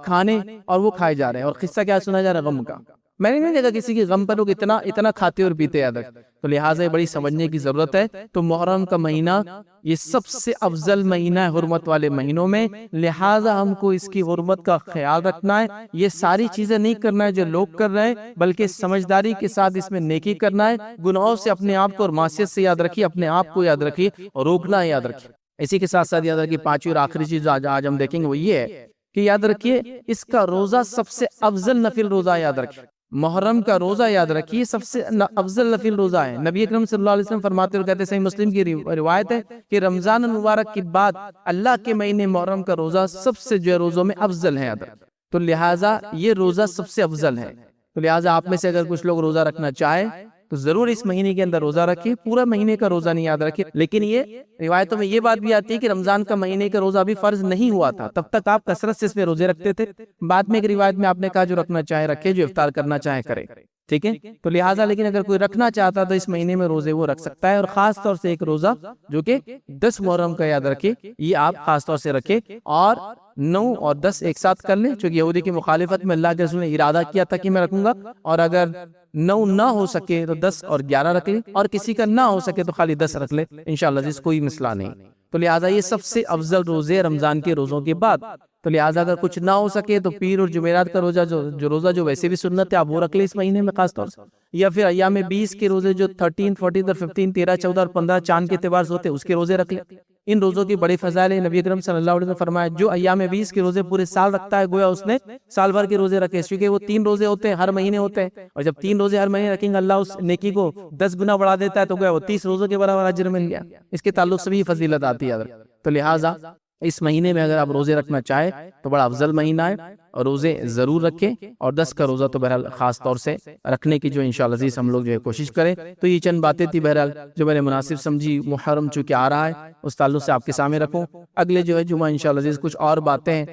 کھانے, اور وہ کھائے جا رہے ہیں. اور قصہ کیا سنا جا رہا ہے غم کا. میں نے نہیں دیکھا کسی کے غم پر لوگ اتنا کھاتے اور پیتے. یاد رکھ, تو لہٰذا یہ بڑی سمجھنے کی ضرورت ہے. تو محرم کا مہینہ یہ سب سے افضل مہینہ ہے حرمت والے مہینوں میں, لہٰذا ہم کو اس کی حرمت کا خیال رکھنا ہے. یہ ساری چیزیں نہیں کرنا ہے جو لوگ کر رہے ہیں, بلکہ سمجھداری کے ساتھ اس میں نیکی کرنا ہے. گناہوں سے اپنے آپ کو اور معصیت سے یاد رکھیے, اپنے آپ کو یاد رکھیے, اور روکنا ہے, یاد رکھیے. اسی کے ساتھ ساتھ یاد رکھیے, پانچویں اور آخری چیز آج ہم دیکھیں گے وہ یہ ہے کہ یاد رکھیے اس کا روزہ سب سے افضل نفل روزہ. یاد رکھیے محرم کا روزہ یاد رکھیے سب سے افضل نفل روزہ ہے. نبی اکرم صلی اللہ علیہ وسلم فرماتے ہوئے کہتے ہیں، صحیح مسلم کی روایت ہے کہ رمضان المبارک کے بعد اللہ کے مہینے محرم کا روزہ سب سے جو ہے روزوں میں افضل ہے. تو لہٰذا یہ روزہ سب سے افضل ہے. تو لہٰذا آپ میں سے اگر کچھ لوگ روزہ رکھنا چاہے تو ضرور اس مہینے کے اندر روزہ رکھیں. پورا مہینے کا روزہ نہیں یاد رکھیں. لیکن یہ روایتوں میں یہ بات بھی آتی ہے کہ رمضان کا مہینے کا روزہ بھی فرض نہیں ہوا تھا، تب تک آپ کثرت سے اس میں روزے رکھتے تھے. بعد میں ایک روایت میں آپ نے کہا جو رکھنا چاہے رکھے، جو افطار کرنا چاہے کرے. ٹھیک ہے. تو لہٰذا لیکن اگر کوئی رکھنا چاہتا تو اس مہینے میں روزے وہ رکھ سکتا ہے. اور خاص طور سے ایک روزہ جو کہ 10 محرم کا یاد رکھے، یہ آپ خاص طور سے رکھے. اور 9 اور 10 ایک ساتھ کر لیں، چونکہ یہودی کی مخالفت میں اللہ کے رسول نے ارادہ کیا تھا کہ میں رکھوں گا. اور اگر 9 نہ ہو سکے تو 10 اور 11 رکھ لیں، اور کسی کا نہ ہو سکے تو خالی 10 رکھ لے انشاءاللہ جس کوئی مسئلہ نہیں. تو لہٰذا یہ سب سے افضل روزے رمضان کے روزوں کے بعد. تو لہٰذا اگر کچھ نہ ہو سکے تو پیر اور جمعرات کا روزہ جو روزہ جو ویسے بھی سنت ہے آپ وہ رکھ لیں اس مہینے میں خاص طور سے. یا پھر ایام 20 کے روزے جو 13، 14 اور 15، 13، 14 اور 15 چاند کے اعتبار سے ہوتے ہیں اس کے روزے رکھ لیں. ان روزوں کی بڑی فضائل ہے. نبی اکرم صلی اللہ علیہ وسلم نے فرمایا جو ایام 20 کے روزے پورے سال رکھتا ہے گویا اس نے سال بھر کے روزے رکھے، کیونکہ وہ 3 روزے ہوتے ہیں ہر مہینے ہوتے ہیں. اور جب 3 روزے ہر مہینے رکھیں گے اللہ اس نیکی کو 10 گنا بڑھا دیتا ہے، تو گویا وہ 30 روزوں کے برابر اجر مل گیا. اس کے تعلق سے بھی فضیلت آتی ہے. تو لہٰذا اس مہینے میں اگر آپ روزے رکھنا چاہے تو بڑا افضل مہینہ ہے اور روزے ضرور رکھیں. اور 10 کا روزہ تو بہرحال خاص طور سے رکھنے کی جو انشاءاللہ عزیز ہم لوگ جو ہے کوشش کریں. تو یہ چند باتیں تھی بہرحال جو میں نے مناسب سمجھی. محرم چونکہ آ رہا ہے اس تعلق سے آپ کے سامنے رکھوں. اگلے جو ہے جمعہ انشاءاللہ عزیز کچھ اور باتیں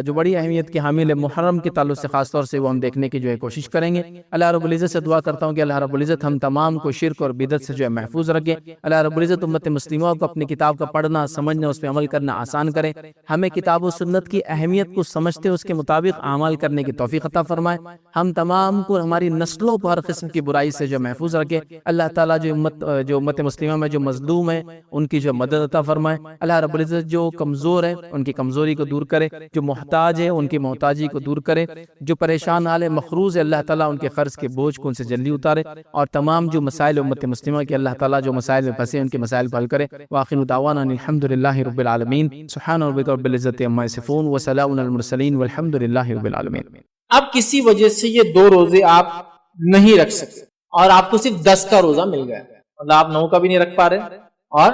جو بڑی اہمیت کے حامل ہے محرم کے تعلق سے خاص طور سے وہ ہم دیکھنے کی جو ہے کوشش کریں گے. اللہ رب العزت سے دعا کرتا ہوں کہ اللہ رب العزت ہم تمام کو شرک اور بدعت سے جو ہے محفوظ رکھے. اللہ رب العزت امت مسلموں کو اپنی کتاب کا پڑھنا سمجھنا اس پہ عمل کرنا آسان کرے. ہمیں کتاب و سنت کی اہمیت کو سمجھتے اس کے مطابق اعمال کرنے کی توفیق عطا فرمائے. ہم تمام کو ہماری نسلوں کو ہر قسم کی برائی سے جو محفوظ رکھے. اللہ تعالیٰ جو امت مسلمہ میں جو مظلوم ہے ان کی جو مدد عطا فرمائے. اللہ رب العزت جو کمزور ہے ان کی کمزوری کو دور کرے، جو محتاج ہے ان کی محتاجی کو دور کرے، جو پریشان حال ہے مخروض ہے اللہ تعالیٰ ان کے قرض کے بوجھ کو ان سے جلدی اتارے. اور تمام جو مسائل امت مسلمہ کے اللہ تعالیٰ جو مسائل میں پھنسے ان کے مسائل حل کرے. وآخر دعوانا الحمدللہ رب العالمین. سبحان ربک رب العزت عما یصفون وسلام علی المرسلین والحمدللہ رب العالمین. اب کسی وجہ سے یہ 2 روزے آپ نہیں رکھ سکتے اور آپ کو صرف 10 کا روزہ مل گیا، مطلب آپ 9 کا بھی نہیں رکھ پا رہے اور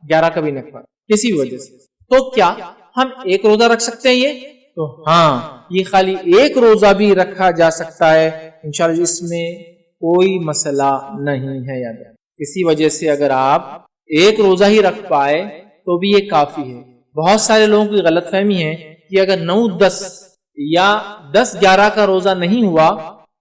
11 کا بھی نہیں رکھ پا رہے کسی وجہ سے، تو کیا ہم 1 روزہ رکھ سکتے ہیں؟ یہ تو ہاں، یہ خالی 1 روزہ بھی رکھا جا سکتا ہے انشاءاللہ، اس میں کوئی مسئلہ نہیں ہے. یاد ہے کسی وجہ سے اگر آپ 1 روزہ ہی رکھ پائے تو بھی یہ کافی ہے. بہت سارے لوگوں کی غلط فہمی ہے کہ اگر 9، 10 یا 10، 11 کا روزہ نہیں ہوا،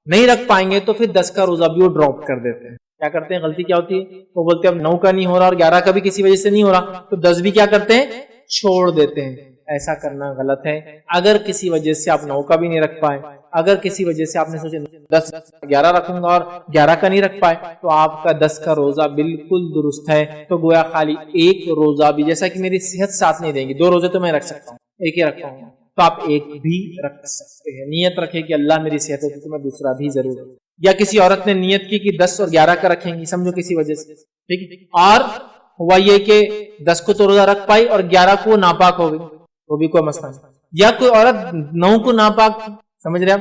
نہیں رکھ پائیں گے تو پھر 10 کا روزہ بھی وہ ڈراپ کر دیتے ہیں. کیا کرتے ہیں؟ غلطی کیا ہوتی ہے؟ وہ بولتے ہیں اب 9 کا نہیں ہو رہا اور 11 کا بھی کسی وجہ سے نہیں ہو رہا تو 10 بھی کیا کرتے ہیں؟ چھوڑ دیتے ہیں. ایسا کرنا غلط ہے. اگر کسی وجہ سے آپ 9 کا بھی نہیں رکھ پائے، اگر کسی وجہ سے آپ نے سوچے 10، 11 رکھوں گا اور 11 کا نہیں رکھ پائے تو آپ کا 10 کا روزہ بالکل درست ہے. تو گویا خالی 1 روزہ بھی، جیسا کہ میری صحت ساتھ نہیں دیں گی، 2 روزے تو میں رکھ سکتا ہوں، 1 ہی رکھتا ہوں، تو آپ 1 بھی رکھ سکتے ہیں. نیت رکھے کہ اللہ میری صحت ہے تو میں دوسرا بھی ضرور رکھوں. یا کسی عورت نے نیت کی کہ 10 اور 11 کا رکھیں گی، سمجھو کسی وجہ سے، ٹھیک ہے، اور ہوا یہ کہ 10 کو تو روزہ رکھ پائی اور 11 کو ناپاک ہو گئی، وہ بھی کوئی مسئلہ نہیں. یا کوئی عورت 9 کو ناپاک سمجھ رہے آپ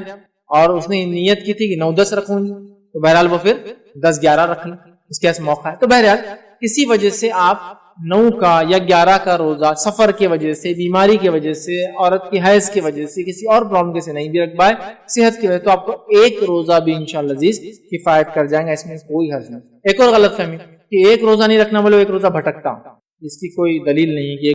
اور اس نے نیت کی تھی کہ 9، 10 رکھوں گی، تو بہرحال وہ پھر 10، 11 رکھ لیں، اس کے پاس موقع ہے. تو بہرحال کسی وجہ سے آپ 9 کا یا 11 کا روزہ سفر کی وجہ سے، بیماری کی وجہ سے، عورت کی حیض کی وجہ سے، کسی اور پرابلم کی سے نہیں بھی رکھ پائے، صحت کی وجہ سے، تو آپ کو 1 روزہ بھی انشاءاللہ عزیز کفایت کر جائیں گا، اس میں کوئی حرج نہیں. ایک اور غلط فہمی کہ 1 روزہ نہیں رکھنا بولے 1 روزہ بھٹکتا، اس کی کوئی دلیل نہیں کہ